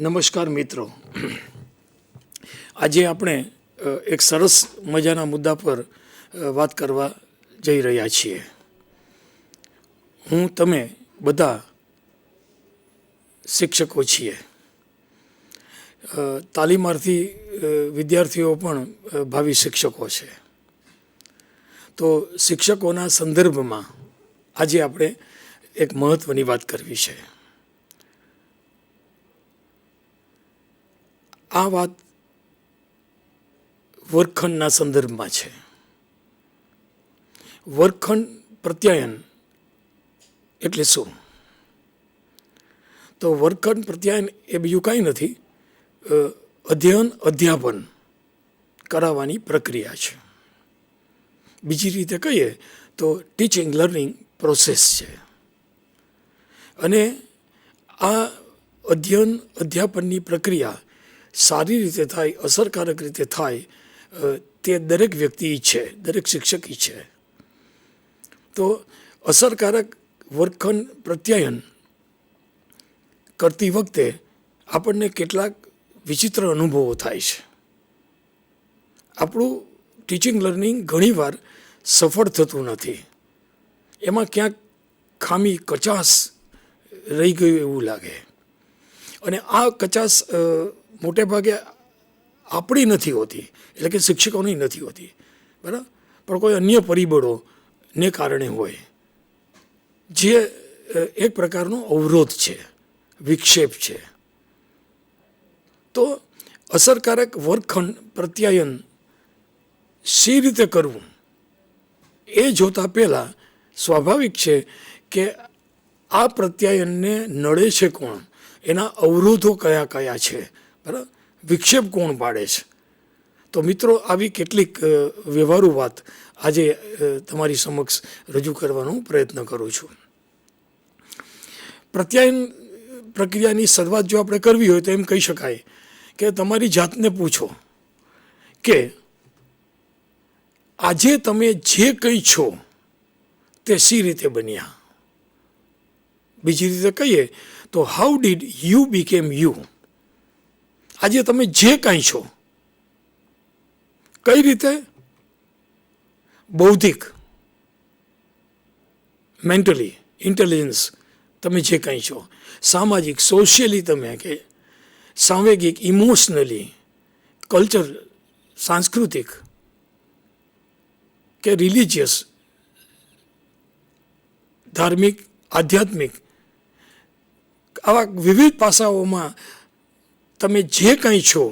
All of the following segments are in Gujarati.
નમસ્કાર મિત્રો, આજે આપણે એક સરસ મજાના મુદ્દા પર વાત કરવા જઈ રહ્યા છીએ. હું તમે બધા શિક્ષકો છીએ. તાલીમાર્થી વિદ્યાર્થીઓ પણ ભાવિ શિક્ષકો છે. તો શિક્ષકોના સંદર્ભમાં આજે આપણે એક મહત્ત્વની વાત કરવી છે. આ વાત વર્ગખંડના સંદર્ભમાં છે. વર્ગખંડ પ્રત્યાયન એટલે શું? તો વર્ગખંડ પ્રત્યાયન એ બીજું કાંઈ નથી, અધ્યયન અધ્યાપન કરાવવાની પ્રક્રિયા છે. બીજી રીતે કહીએ તો ટીચિંગ લર્નિંગ પ્રોસેસ છે. અને આ અધ્યયન અધ્યાપનની પ્રક્રિયા સારી રીતે થાય, અસરકારક રીતે થાય, તે દરેક વ્યક્તિ ઈચ્છે, દરેક શિક્ષક ઈચ્છે. તો અસરકારક વર્ગખંડ પ્રત્યાયન કરતી વખતે આપણને કેટલાક વિચિત્ર અનુભવો થાય છે. આપણું ટીચિંગ લર્નિંગ ઘણીવાર સફળ થતું નથી. એમાં ક્યાંક ખામી, કચાશ રહી ગયું એવું લાગે. અને આ કચાશ મોટે ભાગે આપણી નથી હોતી, એટલે કે શિક્ષકોની નથી હોતી, બરાબર, પણ કોઈ અન્ય પરિબળોને કારણે હોય, જે એક પ્રકારનો અવરોધ છે, વિક્ષેપ છે. તો અસરકારક વર્ગખંડ પ્રત્યાયન શી રીતે કરવું એ જોતા પહેલાં સ્વાભાવિક છે કે આ પ્રત્યાયનને નડે છે કોણ, એના અવરોધો કયા કયા છે, બરાબર, વિક્ષેપ કોણ પાડે છે. તો મિત્રો, આવી કેટલીક વ્યવહારુ વાત આજે તમારી સમક્ષ રજૂ કરવાનો પ્રયત્ન કરું છું. પ્રત્યાયન પ્રક્રિયાની શરૂઆત જો આપણે કરવી હોય તો એમ કહી શકાય કે તમારી જાતને પૂછો કે આજે તમે જે કંઈ છો તે શી રીતે બન્યા. બીજી રીતે કહીએ તો how did you became you. આજે તમે જે કાંઈ છો, કઈ રીતે બૌદ્ધિક, મેન્ટલી, ઇન્ટેલિજન્સ તમે જે કાંઈ છો, સામાજિક, સોશિયલી તમે કે સાંવેગિક, ઇમોશનલી, કલ્ચર, સાંસ્કૃતિક કે રિલિજિયસ, ધાર્મિક, આધ્યાત્મિક, આવા વિવિધ પાસાઓમાં તમે જે કંઈ છો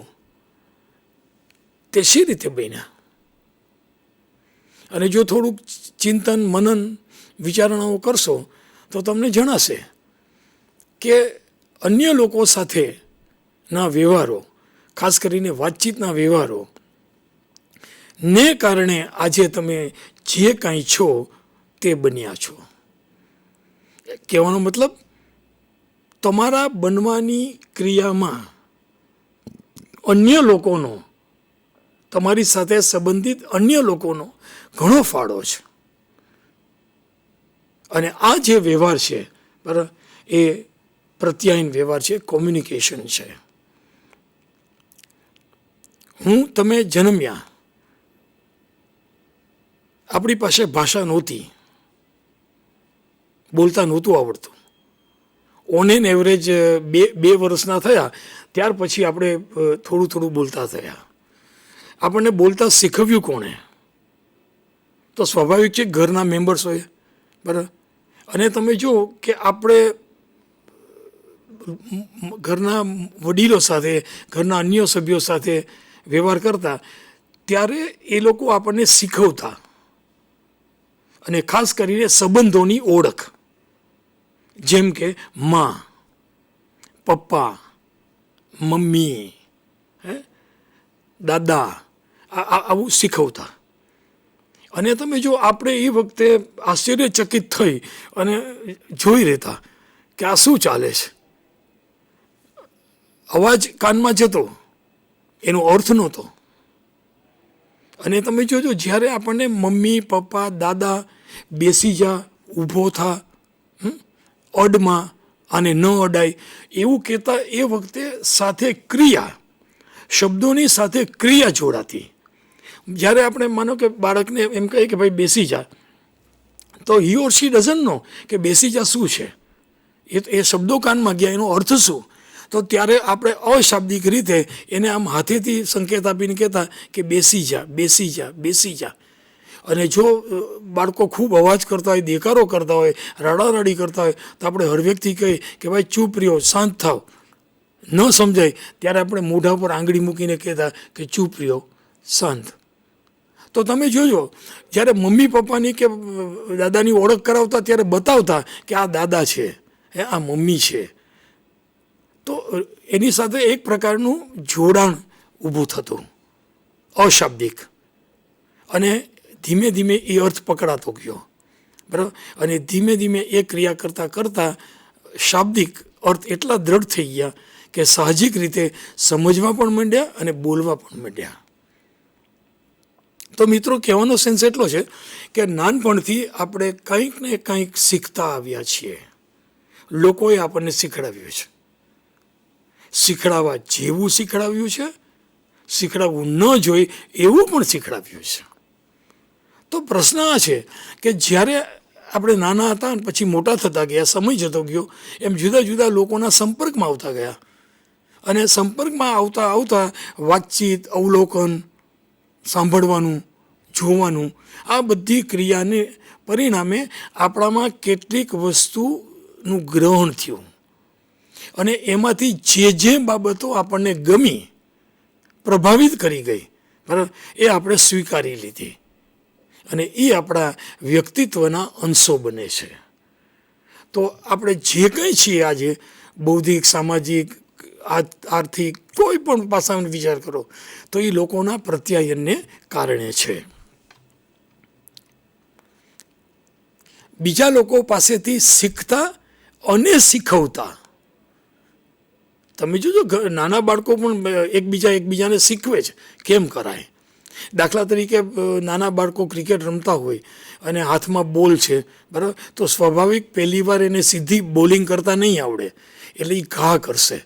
તે શી રીતે બન્યા. અને જો થોડુંક ચિંતન, મનન, વિચારણાઓ કરશો તો તમને જણાશે કે અન્ય લોકો સાથેના વ્યવહારો, ખાસ કરીને વાતચીતના વ્યવહારો ને કારણે આજે તમે જે કાંઈ છો તે બન્યા છો. કહેવાનો મતલબ, તમારા બનવાની ક્રિયામાં અન્ય લોકોનો, તમારી સાથે સંબંધિત અન્ય લોકોનો ઘણો ફાળો છે. અને આ જે વ્યવહાર છે, બરાબર, એ પ્રત્યાયન વ્યવહાર છે, કોમ્યુનિકેશન છે. તમે જન્મ્યા, આપણી પાસે ભાષા નહોતી, બોલતા નહોતું આવડતું. ઓન એન એવરેજ બે વર્ષના થયા ત્યાર પછી આપણે થોડું થોડું બોલતા થયા. આપણને બોલતા શીખવ્યું કોણે? તો સ્વાભાવિક છે, ઘરના મેમ્બર્સોએ, બરાબર. અને તમે જુઓ કે આપણે ઘરના વડીલો સાથે, ઘરના અન્ય સભ્યો સાથે વ્યવહાર કરતા ત્યારે એ લોકો આપણને શીખવતા. અને ખાસ કરીને સંબંધોની ઓળખ, જેમ કે માં, પપ્પા, મમ્મી, દાદા, આવું શીખવતા. અને તમે જો આપણે એ વખતે આશ્ચર્યચકિત થઈ અને જોઈ રહેતા કે આ શું ચાલે છે. અવાજ કાનમાં જતો, એનો અર્થ નહોતો. અને તમે જોજો, જ્યારે આપણને મમ્મી, પપ્પા, દાદા બેસી જા, ઊભો થા, અડમાં, આને ન અડાય એવું કહેતા એ વખતે સાથે ક્રિયા, શબ્દોની સાથે ક્રિયા જોડાતી. જ્યારે આપણે માનો કે બાળકને એમ કહીએ કે ભાઈ બેસી જા, તો હી ઓર શી ડઝન્ટ નો કે બેસી જા શું છે, એ શબ્દો કાનમાં ગયા, એનો અર્થ શું. તો ત્યારે આપણે અશાબ્દિક રીતે એને આમ હાથેથી સંકેત આપીને કહેતા કે બેસી જા, બેસી જા, બેસી જા. અને જો બાળકો ખૂબ અવાજ કરતા હોય, દેકારો કરતા હોય, રડારડી કરતા હોય, તો આપણે હળવેકથી કહીએ કે ભાઈ ચૂપ રહ્યો, શાંત થાવ. ન સમજાય ત્યારે આપણે મોઢા પર આંગળી મૂકીને કહેતા કે ચૂપ રહ્યો, શાંત. તો તમે જોજો, જ્યારે મમ્મી પપ્પાની કે દાદાની ઓળખ કરાવતા ત્યારે બતાવતા કે આ દાદા છે, આ મમ્મી છે. તો એની સાથે એક પ્રકારનું જોડાણ ઊભું થતું અશાબ્દિક, અને ધીમે ધીમે એ અર્થ પકડાતો ગયો, બરાબર. અને ધીમે ધીમે એ ક્રિયા કરતાં કરતાં શાબ્દિક અર્થ એટલા દ્રઢ થઈ ગયા કે સાહજિક રીતે સમજવા પણ માંડ્યા અને બોલવા પણ માંડ્યા. તો મિત્રો, કહેવાનો સેન્સ એટલો છે કે નાનપણથી આપણે કંઈક ને કંઈક શીખતા આવ્યા છીએ. લોકોએ આપણને શીખડાવ્યું છે, શીખડાવવા જેવું શીખડાવ્યું છે, શીખડાવવું ન જોઈએ એવું પણ શીખડાવ્યું છે. તો પ્રશ્ન આ છે કે જ્યારે આપણે નાના હતા અને પછી મોટા થતા ગયા, સમય જતો ગયો, એમ જુદા જુદા લોકોના સંપર્કમાં આવતા ગયા, અને સંપર્કમાં આવતા આવતા વાતચીત, અવલોકન, સાંભળવાનું, જોવાનું, આ બધી ક્રિયાને પરિણામે આપણામાં કેટલીક વસ્તુનું ગ્રહણ થયું, અને એમાંથી જે બાબતો આપણને ગમી, પ્રભાવિત કરી ગઈ, બરાબર, એ આપણે સ્વીકારી લીધી, અને એ આપણા વ્યક્તિત્વના અંશો બને છે. તો આપણે જે કંઈ છીએ આજે, બૌદ્ધિક, સામાજિક, આર્થિક, કોઈ પણ પાસાનો વિચાર કરો તો એ લોકોના પ્રત્યાયનને કારણે છે. બીજા લોકો પાસેથી શીખતા અને શીખવતા. તમે જોજો, નાના બાળકો પણ એકબીજાને શીખવે છે કેમ કરાય. દાખલા તરીકે નાના બાળકો ક્રિકેટ રમતા હોય અને હાથમાં બોલ છે, બરાબર, તો સ્વાભાવિક પહેલી વાર એને સીધી બોલિંગ કરતા નહીં આવડે, એટલે એ ઘા કરશે.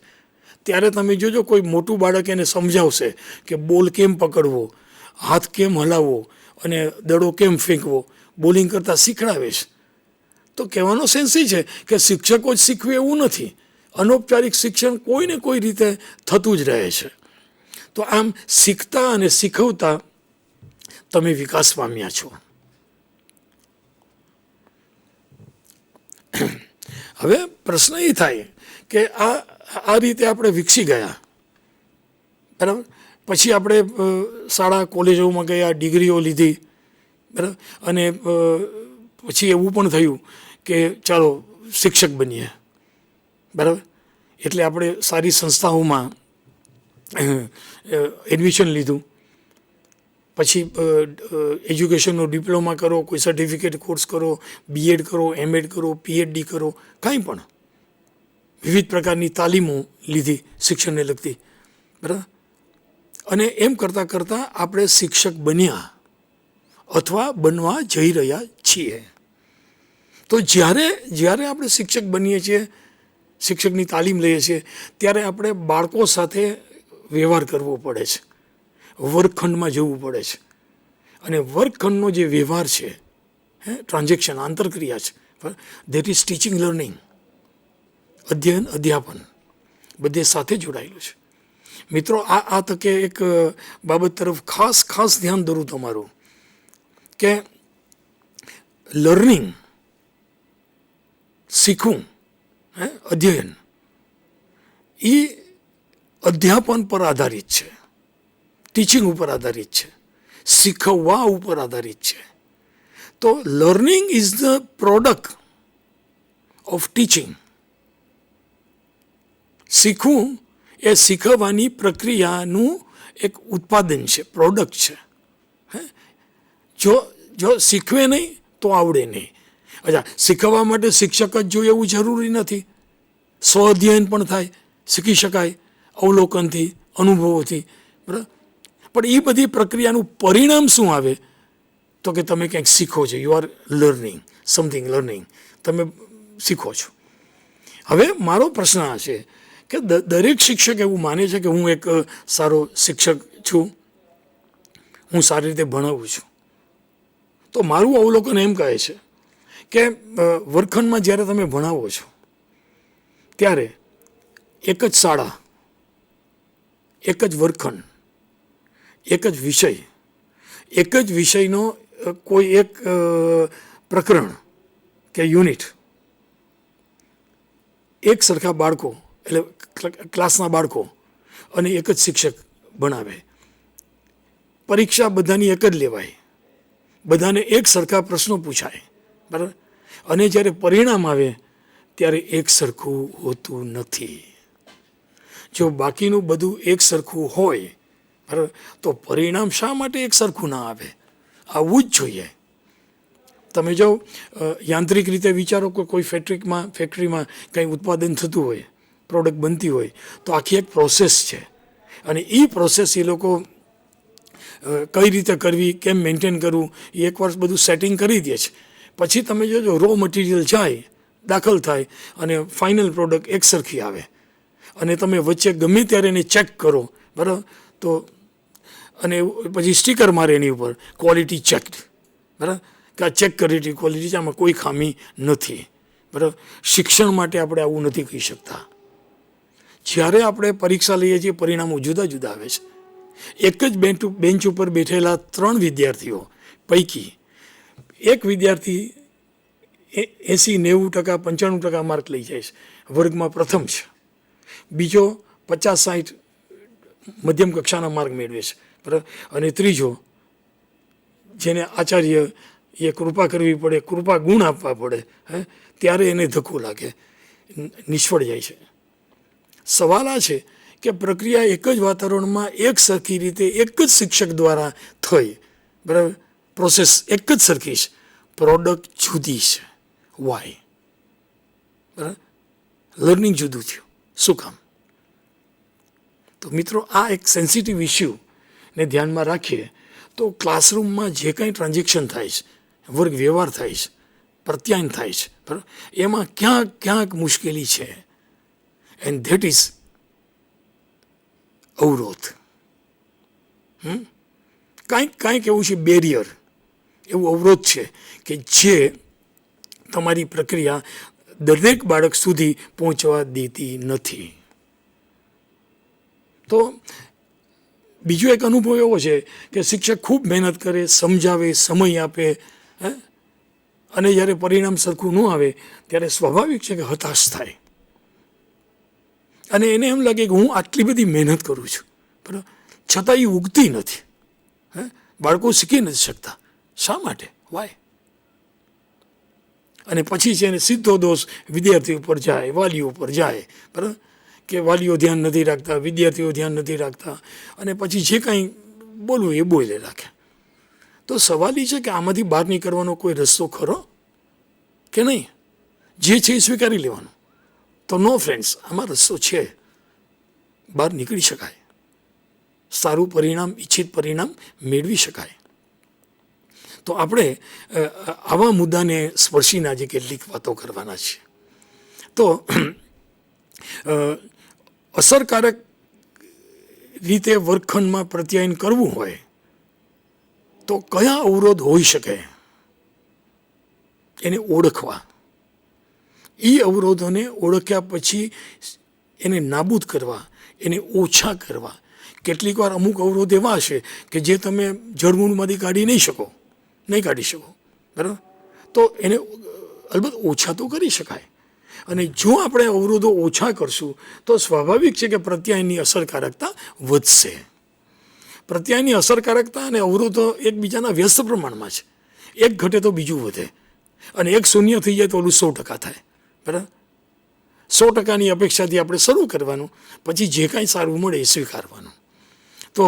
ત્યારે તમે જોજો કોઈ મોટું બાળક એને સમજાવશે કે બોલ કેમ પકડવો, હાથ કેમ હલાવવો અને દડો કેમ ફેંકવો, બોલિંગ કરતાં શીખડાવે છે. તો કહેવાનો સેન્સ એ છે કે શિક્ષકો જ શીખવે એવું નથી, અનૌપચારિક શિક્ષણ કોઈને કોઈ રીતે થતું જ રહે છે. તો આમ શીખતા અને શીખવતા તમે વિકાસ પામ્યા છો. હવે પ્રશ્ન એ થાય કે આ રીતે આપણે વિકસી ગયા, બરાબર. પછી આપણે શાળા કોલેજોમાં ગયા, ડિગ્રીઓ લીધી, બરાબર, અને પછી એવું પણ થયું કે ચાલો શિક્ષક બનીએ, બરાબર. એટલે આપણે સારી સંસ્થાઓમાં એડમિશન લીધું, પછી એજ્યુકેશનનો ડિપ્લોમા કરો, કોઈ સર્ટિફિકેટ કોર્સ કરો, બીએડ કરો, એમએડ કરો, પીએચડી કરો, કાંઈ પણ વિવિધ પ્રકારની તાલીમો લીધી શિક્ષણને લગતી, બરાબર. અને એમ કરતાં કરતાં આપણે શિક્ષક બન્યા અથવા બનવા જઈ રહ્યા છીએ. તો જ્યારે આપણે શિક્ષક બનીએ છીએ, શિક્ષકની તાલીમ લઈએ છીએ, ત્યારે આપણે બાળકો સાથે વ્યવહાર કરવો પડે છે, વર્ગખંડમાં જવું પડે છે, અને વર્ગખંડનો જે વ્યવહાર છે, ટ્રાન્ઝેક્શન, આંતરક્રિયા છે, ધેટ ઇઝ ટીચિંગ લર્નિંગ, અધ્યયન અધ્યાપન બધે સાથે જોડાયેલું છે. મિત્રો, આ તકે એક બાબત તરફ ખાસ ધ્યાન દોરું તમારું કે લર્નિંગ, શીખવું, અધ્યયન, એ અધ્યાપન પર આધારિત છે, ટીચિંગ ઉપર આધારિત છે, શીખવવા ઉપર આધારિત છે. તો learning is the product of teaching. શીખવું એ શીખવવાની પ્રક્રિયાનું એક ઉત્પાદન છે, પ્રોડક્ટ છે. જો શીખવે નહીં તો આવડે નહીં. અચ્છા, શીખવવા માટે શિક્ષક જ જોઈએ એવું જરૂરી નથી, સ્વ અધ્યયન પણ થાય, શીખી શકાય અવલોકનથી, અનુભવોથી, બરાબર. પણ એ બધી પ્રક્રિયાનું પરિણામ શું આવે તો કે તમે કંઈક શીખો છો, you are learning something, learning, તમે શીખો છો. હવે મારો પ્રશ્ન આ છે કે દરેક શિક્ષક એવું માને છે કે હું એક સારો શિક્ષક છું, હું સારી રીતે ભણાવું છું. તો મારું અવલોકન એમ કહે છે કે વર્ગખંડમાં જ્યારે તમે ભણાવો છો ત્યારે એક જ શાળા, એક જ વર્ગખંડ, એક જ વિષય, એક જ વિષયનો કોઈ એક પ્રકરણ કે યુનિટ એક સરખા બાળકો એટલે ક્લાસના બાળકો અને એક જ શિક્ષક ભણાવે. પરીક્ષા બધાની એક જ લેવાય, બધાને એક સરખા પ્રશ્નો પૂછાય, બરાબર. અને જ્યારે પરિણામ આવે ત્યારે એક સરખું હોતું નથી. જો બાકીનું બધું એક સરખું હોય, બરાબર, તો પરિણામ શા માટે એક સરખું ના આવે? આવવું જ જોઈએ. તમે જો યાંત્રિક રીતે વિચારો કે કોઈ ફેક્ટરીમાં કંઈ ઉત્પાદન થતું હોય, પ્રોડક્ટ બનતી હોય, તો આખી એક પ્રોસેસ છે. અને એ પ્રોસેસ એ લોકો કઈ રીતે કરવી, કેમ મેન્ટેન કરવું, એ એક વર્ષ બધું સેટિંગ કરી દે છે. પછી તમે જોજો રો મટીરિયલ જાય, દાખલ થાય અને ફાઇનલ પ્રોડક્ટ એક સરખી આવે. અને તમે વચ્ચે ગમે ત્યારે એને ચેક કરો, બરાબર, તો અને પછી સ્ટીકર મારે એની ઉપર ક્વોલિટી ચેકડ, બરાબર, કે આ ચેક કરેલી ક્વોલિટી છે, આમાં કોઈ ખામી નથી, બરાબર. શિક્ષણ માટે આપણે આવું નથી કહી શકતા. જ્યારે આપણે પરીક્ષા લઈએ છીએ પરિણામો જુદા જુદા આવે છે. એક જ બેન્ચ ઉપર બેઠેલા 3 વિદ્યાર્થીઓ પૈકી એક વિદ્યાર્થી 80-90%, 95% માર્ક લઈ જાય છે, વર્ગમાં પ્રથમ છે. બીજો 50-60 મધ્યમ કક્ષાના માર્ક મેળવે છે, બરાબર. અને ત્રીજો જેને આચાર્ય એ કૃપા કરવી પડે, કૃપા ગુણ આપવા પડે, ત્યારે એને ધક્કો લાગે, નિષ્ફળ જાય છે. સવાલ આ છે કે પ્રક્રિયા એક જ વાતાવરણમાં એક સરખી રીતે એક જ શિક્ષક દ્વારા થઈ, બરાબર, પ્રોસેસ એક જ સરખી છે, પ્રોડક્ટ જુદી છે. વાય? બરાબર, લર્નિંગ જુદું થયું. શું કામ? તો મિત્રો, આ એક સેન્સિટિવ ઇસ્યુને ધ્યાનમાં રાખીએ તો ક્લાસરૂમમાં જે કંઈ ટ્રાન્ઝેક્શન થાય છે, વર્ગ વ્યવહાર થાય છે, પ્રત્યાયન થાય છે, બરાબર, એમાં ક્યાંક મુશ્કેલી છે. એન્ડ ધેટ ઇઝ અવરોધ. કાંઈક એવું છે, બેરિયર, એવું અવરોધ છે કે જે તમારી પ્રક્રિયા દરેક બાળક સુધી પહોંચવા દેતી નથી. તો બીજો એક અનુભવ એવો છે કે શિક્ષક ખૂબ મહેનત કરે, સમજાવે, સમય આપે, અને જ્યારે પરિણામ સરખું ન આવે ત્યારે સ્વાભાવિક છે કે હતાશ થાય. અને એને એમ લાગે કે હું આટલી બધી મહેનત કરું છું, બરાબર, છતાં એ ઉગતી નથી. બાળકો શીખી નથી શકતા. શા માટે? વાય? અને પછી છે એને સીધો દોષ વિદ્યાર્થીઓ ઉપર જાય, વાલીઓ ઉપર જાય, બરાબર, કે વાલીઓ ધ્યાન નથી રાખતા, વિદ્યાર્થીઓ ધ્યાન નથી રાખતા, અને પછી જે કાંઈ બોલવું એ બોલે રાખે. તો સવાલ એ છે કે આમાંથી બહાર નીકળવાનો કોઈ રસ્તો ખરો કે નહીં? જે છે એ સ્વીકારી લેવાનું. તો નો ફ્રેન્ડ્સ, આમાં રસ્તો છે, બહાર નીકળી શકાય, સારું પરિણામ, ઈચ્છિત પરિણામ મેળવી શકાય. તો આપણે આવા મુદ્દાને સ્પર્શીને આજે કેટલીક વાતો કરવાના છે. તો અસરકારક રીતે વર્ગખંડમાં પ્રત્યાયન કરવું હોય તો કયા અવરોધ હોઈ શકે એને ઓળખવા. એ અવરોધોને ઓળખ્યા પછી એને નાબૂદ કરવા, એને ઓછા કરવા. કેટલીક વાર અમુક અવરોધ એવા હશે કે જે તમે જળમૂળમાંથી કાઢી નહીં કાઢી શકો, બરાબર, તો એને અલબત્ત ઓછા તો કરી શકાય. અને જો આપણે અવરોધો ઓછા કરશું તો સ્વાભાવિક છે કે પ્રત્યાયનની અસરકારકતા વધશે. પ્રત્યાયનની અસરકારકતા અને અવરોધો એકબીજાના વ્યસ્ત પ્રમાણમાં છે. એક ઘટે તો બીજું વધે, અને એક શૂન્ય થઈ જાય તો ઓલું 100% થાય, બરાબર. 100%ની અપેક્ષાથી આપણે શરૂ કરવાનું, પછી જે કાંઈ સારું મળે એ સ્વીકારવાનું. તો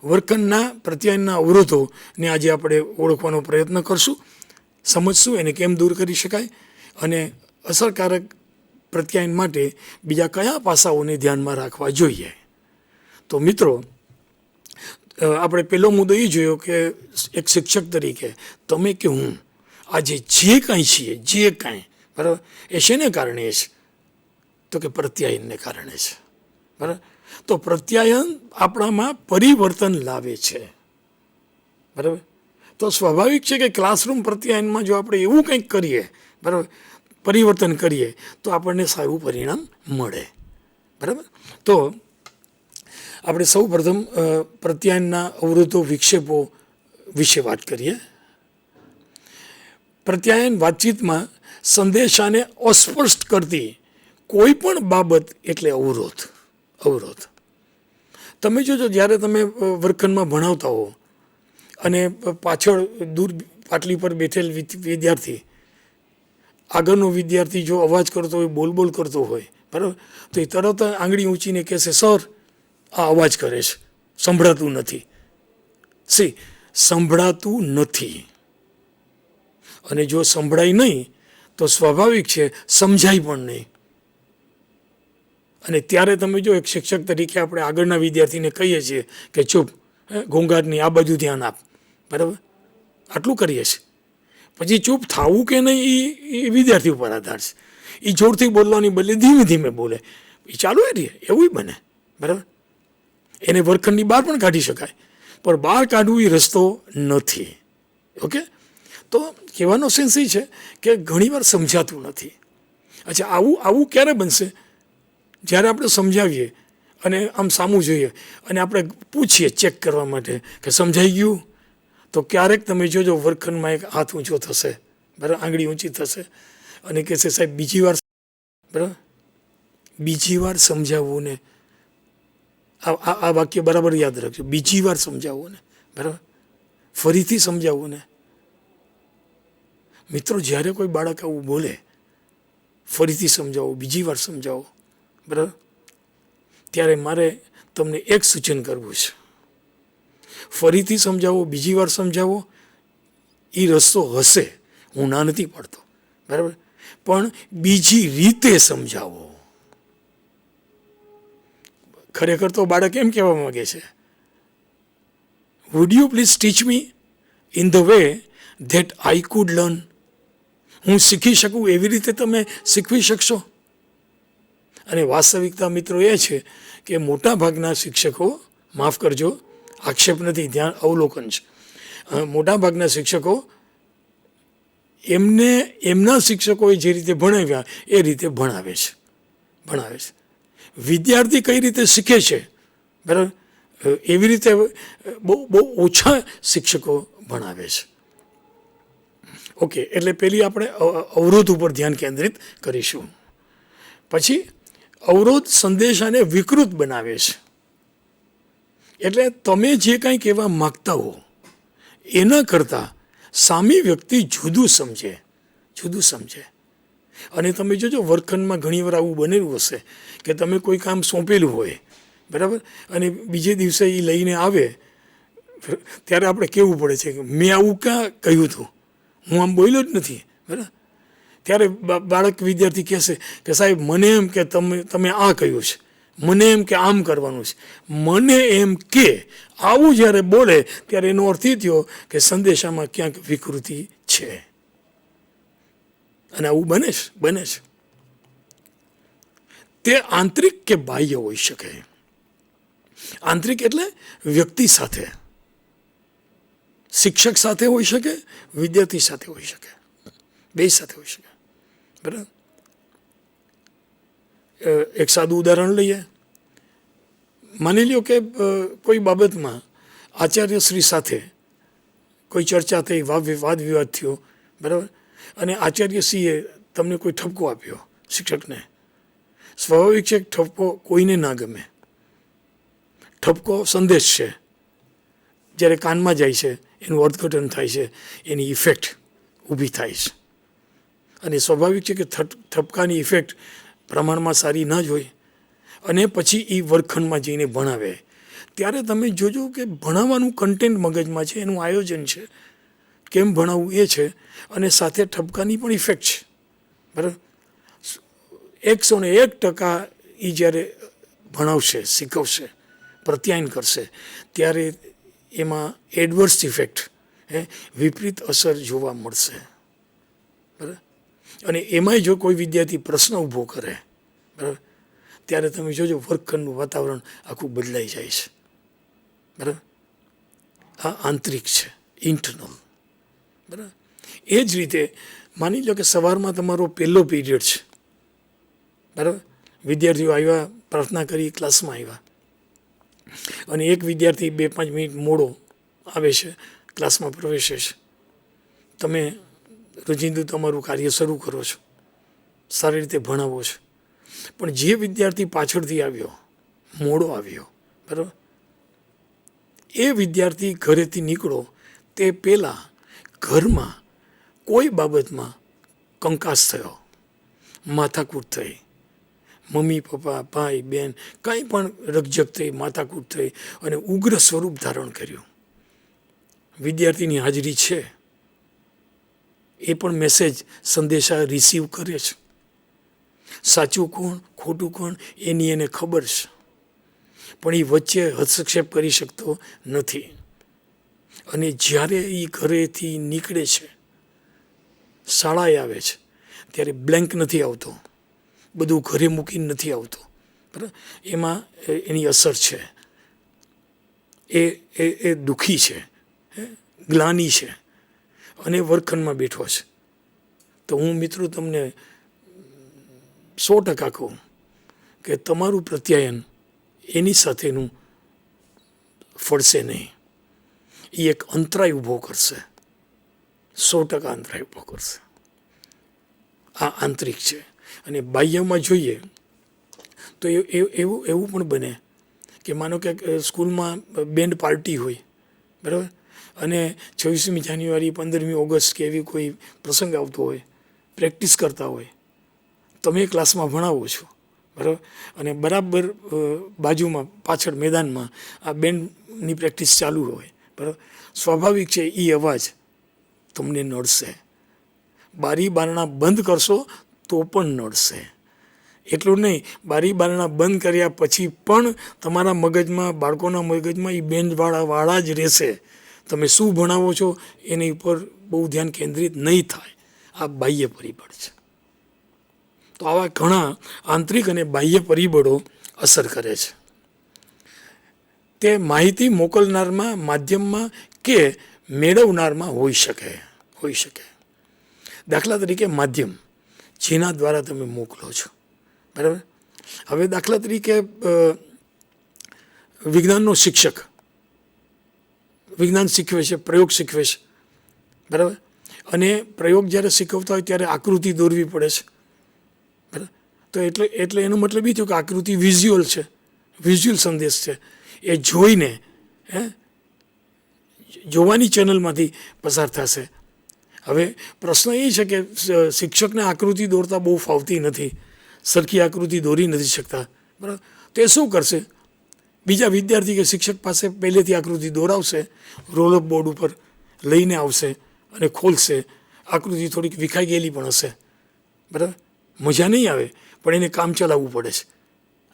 વર્ગખંડના પ્રત્યાયનના અવરોધોને આજે આપણે ઓળખવાનો પ્રયત્ન કરશું, સમજશું એને કેમ દૂર કરી શકાય, અને અસરકારક પ્રત્યાયન માટે બીજા કયા પાસાઓને ધ્યાનમાં રાખવા જોઈએ. તો મિત્રો, આપણે પહેલો મુદ્દો એ જોયો કે એક શિક્ષક તરીકે તમે કે હું આજે જે કાંઈ છીએ, જે કાંઈ, બરાબર. એ શેને કારણે છે? તો કે પ્રત્યાયનને કારણે છે. બરાબર. તો પ્રત્યાયન આપણામાં પરિવર્તન લાવે છે. બરાબર. તો સ્વાભાવિક છે કે ક્લાસરૂમ પ્રત્યાયનમાં જો આપણે એવું કંઈક કરીએ, બરાબર, પરિવર્તન કરીએ તો આપણને સારું પરિણામ મળે. બરાબર. તો આપણે સૌ પ્રથમ પ્રત્યાયનના અવરોધો, વિક્ષેપો વિશે વાત કરીએ. પ્રત્યાયન વાતચીતમાં સંદેશાને અસ્પષ્ટ કરતી કોઈ પણ બાબત એટલે અવરોધ. અવરોધ. તમે જોજો, જ્યારે તમે વર્ગખંડમાં ભણાવતા હો અને પાછળ દૂર પાટલી પર બેઠેલ વિદ્યાર્થી, આગળનો વિદ્યાર્થી જો અવાજ કરતો હોય, બોલ કરતો હોય, બરાબર, તો એ તરત આંગળી ઊંચીને કહેશે, સર આ અવાજ કરે છે, સંભળાતું નથી. સંભળાતું નથી. અને જો સંભળાય નહીં તો સ્વાભાવિક છે સમજાય પણ નહીં. અને ત્યારે તમે જો એક શિક્ષક તરીકે આપણે આગળના વિદ્યાર્થીને કહીએ છીએ કે ચૂપ, ઘોંઘાટની આ બાજુ ધ્યાન આપ, બરાબર, આટલું કરીએ છીએ. પછી ચૂપ થવું કે નહીં એ વિદ્યાર્થી ઉપર આધાર છે. એ જોરથી બોલવાની બદલે ધીમે ધીમે બોલે, એ ચાલુ એ રહે, એવું બને. બરાબર. એને વર્ગખંડની બહાર પણ કાઢી શકાય, પણ બહાર કાઢવું એ રસ્તો નથી. ઓકે. તો કહેવાનો સેન્સ એ છે કે ઘણીવાર સમજાતું નથી. અચ્છા, આવું ક્યારે બનશે? જ્યારે આપણે સમજાવીએ અને આમ સામું જોઈએ અને આપણે પૂછીએ ચેક કરવા માટે કે સમજાઈ ગયું, તો ક્યારેક તમે જોજો વર્ગખંડમાં એક હાથ ઊંચો થશે, બરાબર, આંગળી ઊંચી થશે અને કહેશે, સાહેબ બીજી વાર, બરાબર, બીજી વાર સમજાવવું ને. આ વાક્ય બરાબર યાદ રાખજો, બીજી વાર સમજાવવું ને, બરાબર, ફરીથી સમજાવવું ને. મિત્રો, જ્યારે કોઈ બાળક આવું બોલે, ફરીથી સમજાવો, બીજી વાર સમજાવો, બરાબર, ત્યારે મારે તમને એક સૂચન કરવું છે. ફરીથી સમજાવો, બીજી વાર સમજાવો, એ રસ્તો હશે, હું ના નથી પાડતો, બરાબર, પણ બીજી રીતે સમજાવો. ખરેખર તો બાળક એમ કહેવા માંગે છે, would you please teach me in the way that I could learn. હું શીખી શકું એવી રીતે તમે શીખવી શકશો. અને વાસ્તવિકતા મિત્રો એ છે કે મોટા ભાગના શિક્ષકો, માફ કરજો, આક્ષેપ નથી, ધ્યાન અવલોકન છે, મોટા ભાગના શિક્ષકો એમના શિક્ષકોએ જે રીતે ભણાવ્યા એ રીતે ભણાવે છે. વિદ્યાર્થી કઈ રીતે શીખે છે, બરાબર, એવી રીતે બહુ ઓછા શિક્ષકો ભણાવે છે. ઓકે. એટલે પહેલી આપણે અવરોધ ઉપર ધ્યાન કેન્દ્રિત કરીશું. પછી અવરોધ સંદેશાને વિકૃત બનાવે છે. એટલે તમે જે કંઈ કહેવા માગતા હો એના કરતાં સામી વ્યક્તિ જુદું સમજે. અને તમે જોજો વર્ગખંડમાં ઘણીવાર આવું બનેલું હશે કે તમે કોઈ કામ સોંપેલું હોય, બરાબર, અને બીજે દિવસે એ લઈને આવે ત્યારે આપણે કહેવું પડે છે કે મેં આવું ક્યાં કહ્યું હતું, હું આમ બોલ્યો જ નથી, બરાબર. ત્યારે બાળક, વિદ્યાર્થી કહેશે કે સાહેબ મને એમ કે તમે આ કહ્યું છે, મને એમ કે આમ કરવાનું છે, મને એમ કે આવું જ્યારે બોલે ત્યારે એનો અર્થ એ થયો કે સંદેશામાં ક્યાંક વિકૃતિ છે. અને આવું બને છે. તે આંતરિક કે બાહ્ય હોઈ શકે. આંતરિક એટલે વ્યક્તિ સાથે, શિક્ષક સાથે હોઈ શકે, વિદ્યાર્થી સાથે હોઈ શકે, બે સાથે હોઈ શકે, બરાબર. એક સાદું ઉદાહરણ લઈએ. માની લ્યો કે કોઈ બાબતમાં આચાર્યશ્રી સાથે કોઈ ચર્ચા થઈ, વાદ વિવાદ થયો, બરાબર, અને આચાર્યશ્રીએ તમને કોઈ ઠપકો આપ્યો શિક્ષકને. સ્વાભાવિક છે ઠપકો કોઈને ના ગમે. ઠપકો સંદેશ છે, જ્યારે કાનમાં જાય છે એનું અર્થઘટન થાય છે, એની ઇફેક્ટ ઊભી થાય છે. અને સ્વાભાવિક છે કે ઠપકાની ઇફેક્ટ પ્રમાણમાં સારી ના જ હોય. અને પછી એ વર્ગખંડમાં જઈને ભણાવે ત્યારે તમે જોજો કે ભણાવવાનું કન્ટેન્ટ મગજમાં છે, એનું આયોજન છે, કેમ ભણાવવું એ છે, અને સાથે ઠપકાની પણ ઇફેક્ટ છે, બરાબર. 101% એ જ્યારે ભણાવશે, શીખવશે, પ્રત્યાયન કરશે ત્યારે એમાં એડવર્સ ઇફેક્ટ, વિપરીત અસર જોવા મળશે, બરાબર. અને એમાંય જો કોઈ વિદ્યાર્થી પ્રશ્ન ઊભો કરે, બરાબર, ત્યારે તમે જોજો વર્ગખંડનું વાતાવરણ આખું બદલાઈ જાય છે. બરાબર, આ આંતરિક છે, ઇન્ટરનલ. બરાબર, એ જ રીતે માની લો કે સવારમાં તમારો પહેલો પીરિયડ છે. બરાબર, વિદ્યાર્થીઓ આવ્યા, પ્રાર્થના કરી, ક્લાસમાં આવ્યા, અને એક વિદ્યાર્થી 2-5 મિનિટ મોડો આવે છે, ક્લાસમાં પ્રવેશે છે. તમે રોજિંદુ તમારું કાર્ય શરૂ કરો છો, સારી રીતે ભણાવો છો, પણ જે વિદ્યાર્થી પાછળથી આવ્યો, મોડો આવ્યો, બરાબર, એ વિદ્યાર્થી ઘરેથી નીકળો તે પહેલાં ઘરમાં કોઈ બાબતમાં કંકાસ થયો, માથાકૂટ થઈ, મમ્મી પપ્પા ભાઈ બહેન કંઈ પણ રકઝક થઈ, માથાકૂટ થઈ અને ઉગ્ર સ્વરૂપ ધારણ કર્યું. વિદ્યાર્થીની હાજરી છે, એ પણ મેસેજ સંદેશા રિસીવ કરે છે. સાચું કોણ ખોટું કોણ એની એને ખબર છે, પણ એ વચ્ચે હસ્તક્ષેપ કરી શકતો નથી. અને જ્યારે એ ઘરેથી નીકળે છે, શાળાએ આવે છે, ત્યારે બ્લેન્ક નથી આવતો, બધું ઘરે મૂકીને નથી આવતો. બરાબર, એમાં એની અસર છે, એ દુઃખી છે, ગ્લાની છે, અને વર્ગખંડમાં બેઠો છે. તો હું મિત્રો તમને 100% કહું કે તમારું પ્રત્યાયન એની સાથેનું ફળશે નહીં. એ એક અંતરાય ઊભો કરશે, 100% અંતરાય ઊભો કરશે. આ આંતરિક છે. અને બાહ્યમાં જોઈએ તો એવું પણ બને કે માનો કે સ્કૂલમાં બેન્ડ પાર્ટી હોય, બરાબર, અને 26મી જાન્યુઆરી 15મી ઓગસ્ટ કે એવી કોઈ પ્રસંગ આવતો હોય, પ્રેક્ટિસ કરતા હોય, તમે ક્લાસમાં ભણાવો છો, બરાબર, અને બરાબર બાજુમાં પાછળ મેદાનમાં આ બેન્ડની પ્રેક્ટિસ ચાલુ હોય, બરાબર, સ્વાભાવિક છે એ અવાજ તમને નડશે. બારી બારણા બંધ કરશો તો પણ નડશે. એટલું નહીં, બારી બારણા બંધ કર્યા પછી પણ તમારા મગજમાં, બાળકોના મગજમાં એ બેન્ડવાળા જ રહેશે. તમે શું ભણાવો છો એની ઉપર બહુ ધ્યાન કેન્દ્રિત નહીં થાય. આ બાહ્ય પરિબળ છે. તો આવા ઘણા આંતરિક અને બાહ્ય પરિબળો અસર કરે છે. તે માહિતી મોકલનારમાં, માધ્યમમાં કે મેળવનારમાં હોઈ શકે. દાખલા તરીકે માધ્યમ જેના દ્વારા તમે મોકલો છો, બરાબર. હવે દાખલા તરીકે વિજ્ઞાનનો શિક્ષક વિજ્ઞાન શીખવે છે, પ્રયોગ શીખવે છે, બરાબર, અને પ્રયોગ જ્યારે શીખવતા હોય ત્યારે આકૃતિ દોરવી પડે છે, બરાબર. તો એટલે એનો મતલબ એ થયો કે આકૃતિ વિઝ્યુઅલ છે, વિઝ્યુઅલ સંદેશ છે. એ જોઈને જોવાની ચેનલમાંથી પસાર થશે. હવે પ્રશ્ન એ છે કે શિક્ષકને આકૃતિ દોરતા બહુ ફાવતી નથી, સરખી આકૃતિ દોરી નથી શકતા, બરાબર. તો એ શું કરશે? બીજા વિદ્યાર્થી કે શિક્ષક પાસે પહેલેથી આકૃતિ દોરાવશે, રોલ ઓફ બોર્ડ ઉપર લઈને આવશે અને ખોલશે. આકૃતિ થોડીક વિખાઈ ગયેલી પણ હશે, બરાબર, મજા નહીં આવે, પણ એને કામ ચલાવવું પડે છે.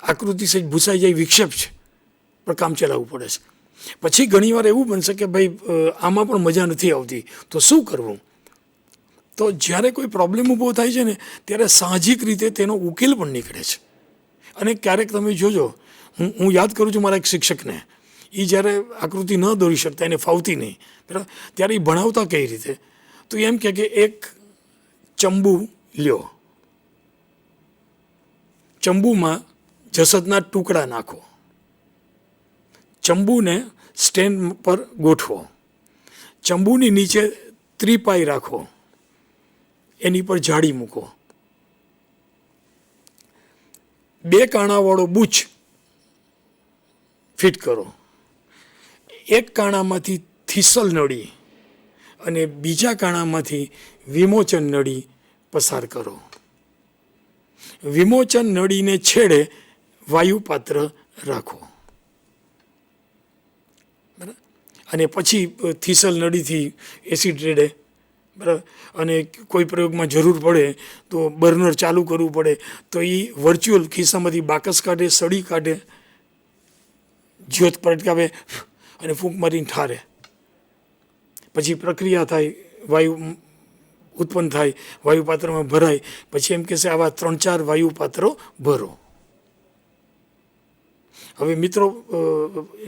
આકૃતિ સહેજ ભૂસાઈ જાય, વિક્ષેપ છે, પણ કામ ચલાવવું પડે છે. પછી ઘણીવાર એવું બનશે કે ભાઈ આમાં પણ મજા નથી આવતી, તો શું કરવું? તો જ્યારે કોઈ પ્રોબ્લેમ ઊભો થાય છે ને, ત્યારે સાહજિક રીતે તેનો ઉકેલ પણ નીકળે છે. અને ક્યારેક તમે જોજો, હું યાદ કરું છું મારા એક શિક્ષકને, એ જ્યારે આકૃતિ ન દોરી શકતા, એને ફાવતી નહીં, બરાબર, ત્યારે એ ભણાવતા કઈ રીતે? તો એમ કે એક ચંબુ લ્યો, ચંબુમાં જસદના ટુકડા નાખો, ચંબુને સ્ટેન્ડ પર ગોઠવો, ચંબુની નીચે ત્રિપાઈ રાખો, એની પર જાળી મૂકો, 2 કાણાવાળો બુચ ફિટ કરો, એક કાણામાંથી થીસલ નળી અને બીજા કાણામાંથી વિમોચન નળી પસાર કરો. વિમોચન નળીને છેડે વાયુપાત્ર રાખો, બરાબર, અને પછી થીસલ નળીથી એસિડ રેડે, બરાબર, અને કોઈ પ્રયોગમાં જરૂર પડે તો બર્નર ચાલુ કરવું પડે, તો એ વર્ચ્યુઅલ ખિસ્સામાંથી બાકસ કાઢે, સળી કાઢે, જ્યોત પ્રગટાવે અને ફૂંક મારીને ઠારે. પછી પ્રક્રિયા થાય, વાયુ ઉત્પન્ન થાય, વાયુપાત્રમાં ભરાય, પછી એમ કહેશે આવા 3-4 વાયુપાત્રો ભરો. હવે મિત્રો,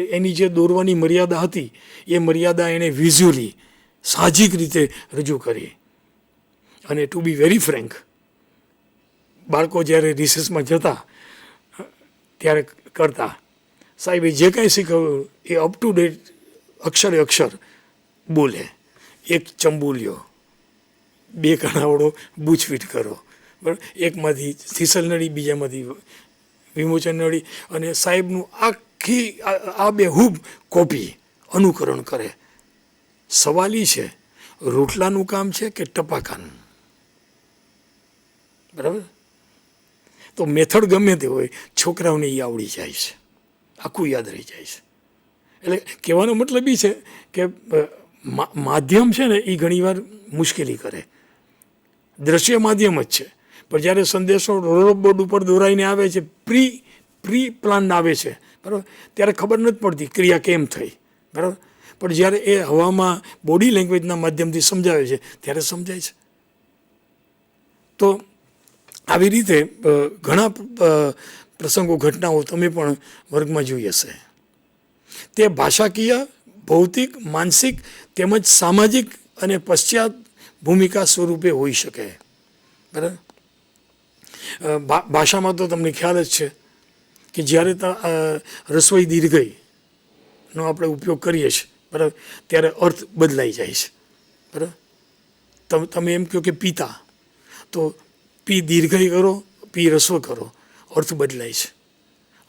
એની જે દોરવાની મર્યાદા હતી એ મર્યાદા એણે વિઝ્યુઅલી સાહજિક રીતે રજૂ કરી. અને ટુ બી વેરી ફ્રેન્ક, બાળકો જ્યારે રિસેસમાં જતા ત્યારે કરતા, સાહેબે જે કાંઈ શીખવ્યું એ અપ ટુ ડેટ અક્ષરે અક્ષર બોલે. એક ચંબુ લ્યો, 2 કણાવડો બૂચફીટ કરો, બરાબર, એકમાંથી થીસલ નળી, બીજામાંથી વિમોચન નળી, અને સાહેબનું આખી આ બેહૂબ કોપી અનુકરણ કરે. સવાલ એ છે, રોટલાનું કામ છે કે ટપાકાનું? બરાબર. તો મેથડ ગમે તે હોય, છોકરાઓને એ આવડી જાય છે, આખું યાદ રહી જાય છે. એટલે કહેવાનો મતલબ એ છે કે માધ્યમ છે ને એ ઘણીવાર મુશ્કેલી કરે. દ્રશ્ય માધ્યમ જ છે, પણ જ્યારે સંદેશો રોલબોર્ડ ઉપર દોરાઈને આવે છે, પ્રી પ્લાન આવે છે, બરાબર, ત્યારે ખબર નથી પડતી ક્રિયા કેમ થઈ, બરાબર. પણ જ્યારે એ હવામાં બોડી લેંગ્વેજના માધ્યમથી સમજાવે છે ત્યારે સમજાય છે. તો આવી રીતે ઘણા પ્રસંગો, ઘટનાઓ તમે પણ વર્ગમાં જોઈ હશે. તે ભાષાકીય, ભૌતિક, માનસિક તેમજ સામાજિક અને પશ્ચાત ભૂમિકા સ્વરૂપે હોઈ શકે, બરાબર. ભાષામાં તો તમને ખ્યાલ જ છે કે જ્યારે રસોઈ દીર્ઘઈનો આપણે ઉપયોગ કરીએ છીએ, બરાબર, ત્યારે અર્થ બદલાઈ જાય છે, બરાબર. તમે એમ કહો કે પિતા, તો પી દીર્ઘઈ કરો, પી રસ્વ કરો, અર્થ બદલાય છે.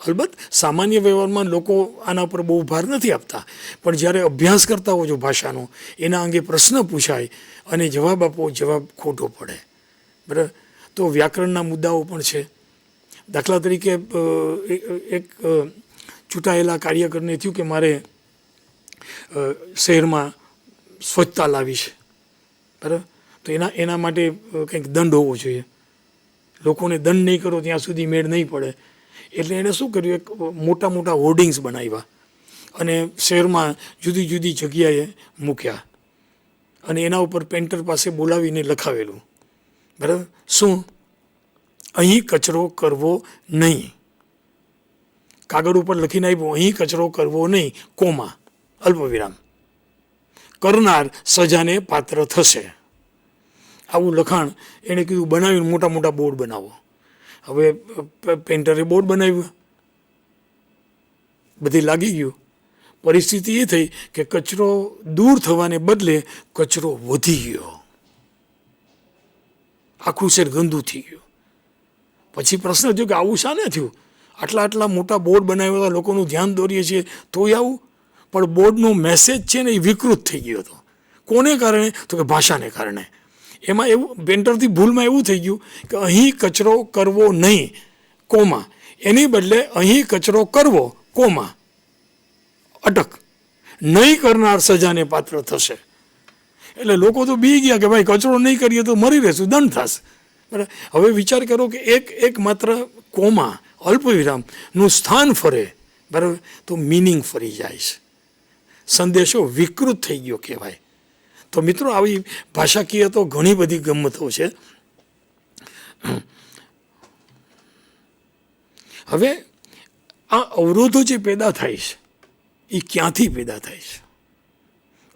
અલબત્ત સામાન્ય વ્યવહારમાં લોકો આના પર બહુ ભાર નથી આપતા, પણ જ્યારે અભ્યાસ કરતા હો છો ભાષાનો, એના અંગે પ્રશ્ન પૂછાય અને જવાબ આપો, જવાબ ખોટો પડે, બરાબર. તો વ્યાકરણના મુદ્દાઓ પણ છે. દાખલા તરીકે એક ચૂંટાયેલા કાર્યકરને થયું કે મારે શહેરમાં સ્વચ્છતા લાવી છે, બરાબર. તો એના માટે કંઈક દંડ હોવો જોઈએ. લોકોને દંડ નહીં કરો ત્યાં સુધી મેળ નહીં પડે. એટલે એણે શું કર્યું, એક મોટા મોટા હોર્ડિંગ્સ બનાવ્યા અને શહેરમાં જુદી જુદી જગ્યાએ મૂક્યા, અને એના ઉપર પેન્ટર પાસે બોલાવીને લખાવેલું, બરાબર. શું? અહીં કચરો કરવો નહીં. કાગળ ઉપર લખીને આપ્યું, અહીં કચરો કરવો નહીં, કોમા, અલ્પવિરામ. કરનાર સજાને પાત્ર થશે. આવું લખાણ એણે કીધું, બનાવીને મોટા મોટા બોર્ડ બનાવો. હવે પેન્ટરે બોર્ડ બનાવ્યું, બધી લાગી ગયું. પરિસ્થિતિ એ થઈ કે કચરો દૂર થવાને બદલે કચરો વધી ગયો, આખું શહેર ગંદુ થઈ ગયું. પછી પ્રશ્ન થયો કે આવું શાને થયું? આટલા મોટા બોર્ડ બનાવ્યા, લોકોનું ધ્યાન દોરીએ છીએ તોય આવું? પણ બોર્ડનો મેસેજ છે ને એ વિકૃત થઈ ગયો હતો. કોને કારણે? તો કે ભાષાને કારણે. એમાં એવું પેન્ટરથી ભૂલમાં એવું થઈ ગયું કે અહીં કચરો કરવો નહીં, કોમા, એની બદલે અહીં કચરો કરવો, કોમા, અટક, નહીં કરનાર સજાને પાત્ર થશે. એટલે લોકો તો બી ગયા કે ભાઈ કચરો નહીં કરીએ તો મરી રહેશું, દંડ થશે, બરાબર. હવે વિચાર કરો કે એક માત્ર કોમા, અલ્પવિરામનું સ્થાન ફરે, બરાબર, તો મિનિંગ ફરી જાય છે, સંદેશો વિકૃત થઈ ગયો કહેવાય. તો મિત્રો, આવી ભાષાકીય તો ઘણી બધી ગમ્મતો છે. હવે આ અવરોધો જે પેદા થાય છે એ ક્યાંથી પેદા થાય છે?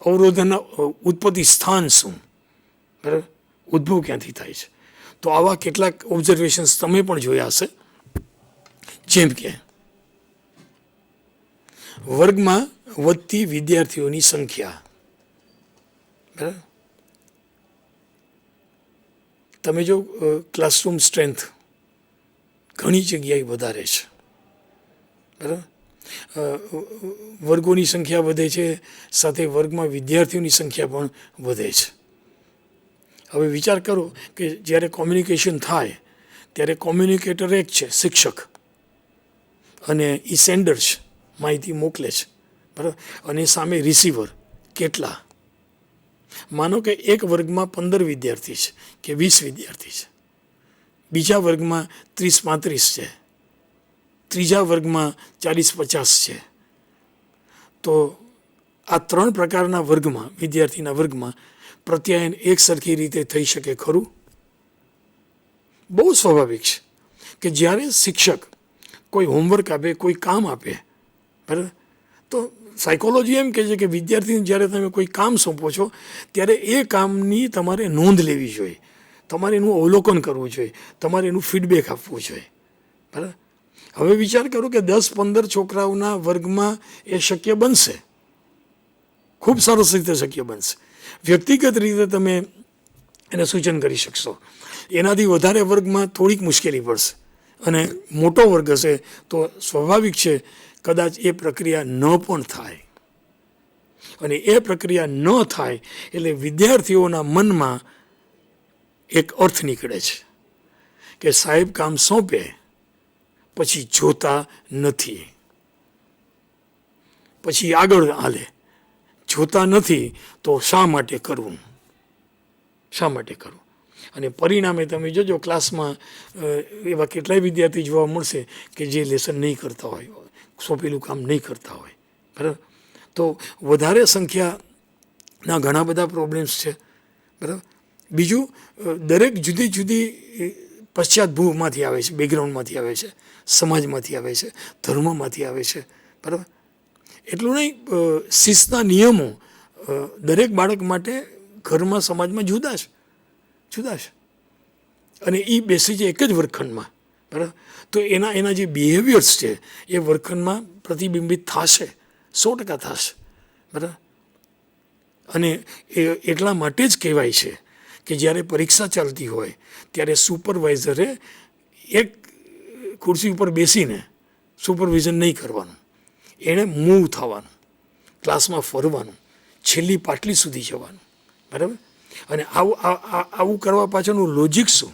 અવરોધોના ઉત્પત્તિ સ્થાન શું, બરાબર, ઉદ્ભવ ક્યાંથી થાય છે? તો આવા કેટલાક ઓબ્ઝર્વેશન્સ તમે પણ જોયા હશે. જેમ કે વર્ગમાં વધતી વિદ્યાર્થીઓની સંખ્યા, બરાબર. તમે જો ક્લાસરૂમ સ્ટ્રેન્થ ઘણી જગ્યાએ વધારે છે, બરાબર. વર્ગોની સંખ્યા વધે છે, સાથે વર્ગમાં વિદ્યાર્થીઓની સંખ્યા પણ વધે છે. હવે વિચાર કરો કે જ્યારે કોમ્યુનિકેશન થાય ત્યારે કોમ્યુનિકેટર એક છે, શિક્ષક, અને એ સેન્ડર છે, માહિતી મોકલે છે, બરાબર, અને સામે રિસીવર. કેટલા? માનો કે એક વર્ગમાં 15 વિદ્યાર્થી છે કે 20 વિદ્યાર્થી છે, બીજા વર્ગમાં 30-35 છે, ત્રીજા વર્ગમાં 40-50 છે. તો આ 3 પ્રકારના વર્ગમાં વિદ્યાર્થીના વર્ગમાં પ્રત્યાયન એક સરખી રીતે થઈ શકે ખરું? બહુ સ્વાભાવિક છે કે જ્યારે શિક્ષક કોઈ હોમવર્ક આપે, કોઈ કામ આપે, બરાબર, તો સાયકોલોજી એમ કહે છે કે વિદ્યાર્થીને જ્યારે તમે કોઈ કામ સોંપો છો ત્યારે એ કામની તમારે નોંધ લેવી જોઈએ, તમારે એનું અવલોકન કરવું જોઈએ, તમારે એનું ફીડબેક આપવું જોઈએ, બરાબર. હવે વિચાર કરો કે 10-15 છોકરાઓના વર્ગમાં એ શક્ય બનશે, ખૂબ સરસ રીતે શક્ય બનશે. વ્યક્તિગત રીતે તમે એને સૂચન કરી શકશો. એનાથી વધારે વર્ગમાં થોડીક મુશ્કેલી પડશે, અને મોટો વર્ગ હશે તો સ્વાભાવિક છે કદાચ એ પ્રક્રિયા ન પણ થાય. અને એ પ્રક્રિયા ન થાય એટલે વિદ્યાર્થીઓના મનમાં એક અર્થ નીકળે છે કે સાહેબ કામ સોંપે પછી જોતા નથી, પછી આગળ હાલે, જોતા નથી તો શા માટે કરવું, શા માટે કરવું. અને પરિણામે તમે જોજો ક્લાસમાં એવા કેટલાય વિદ્યાર્થી જોવા મળશે કે જે લેસન નહીં કરતા હોય, સોંપેલું કામ નહીં કરતા હોય, બરાબર. તો વધારે સંખ્યાના ઘણા બધા પ્રોબ્લેમ્સ છે, બરાબર. બીજું, દરેક જુદી જુદી પશ્ચાતભૂમાંથી આવે છે, બેકગ્રાઉન્ડમાંથી આવે છે, સમાજમાંથી આવે છે, ધર્મમાંથી આવે છે, બરાબર. એટલું નહીં, શિસ્તના નિયમો દરેક બાળક માટે ઘરમાં, સમાજમાં જુદા છે, જુદા છે. અને એ બેસી છે એક જ વર્ગખંડમાં, બરાબર. તો એના જે બિહેવિયર્સ છે એ વર્ગખંડમાં પ્રતિબિંબિત થશે, 100% થશે, બરાબર. અને એટલા માટે જ કહેવાય છે કે જ્યારે પરીક્ષા ચાલતી હોય ત્યારે સુપરવાઇઝરે એક ખુરશી ઉપર બેસીને સુપરવિઝન નહીં કરવાનું, એણે મૂવ થવાનું, ક્લાસમાં ફરવાનું, છેલ્લી પાટલી સુધી જવાનું, બરાબર. અને આવું કરવા પાછળનું લોજિક શું?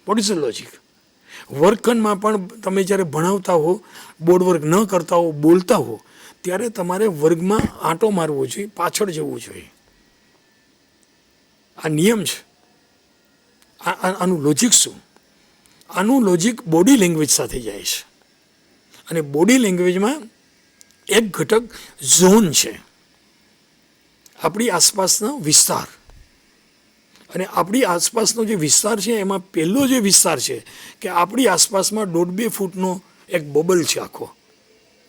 What is the logic? વર્ગખંડમાં પણ તમે જ્યારે ભણાવતા હો, બોર્ડ વર્ક ન કરતા હો, બોલતા હો, ત્યારે તમારે વર્ગમાં આંટો મારવો જોઈએ, પાછળ જવું જોઈએ. આ નિયમ છે. આનું લોજિક શું? આનું લોજિક બોડી લેંગ્વેજ સાથે જાય છે. અને બોડી લેંગ્વેજમાં એક ઘટક ઝોન છે, આપણી આસપાસનો વિસ્તાર. અને આપણી આસપાસનો જે વિસ્તાર છે એમાં પહેલો જે વિસ્તાર છે કે આપણી આસપાસમાં 1.5-2 ફૂટનો એક બબલ છે આખો,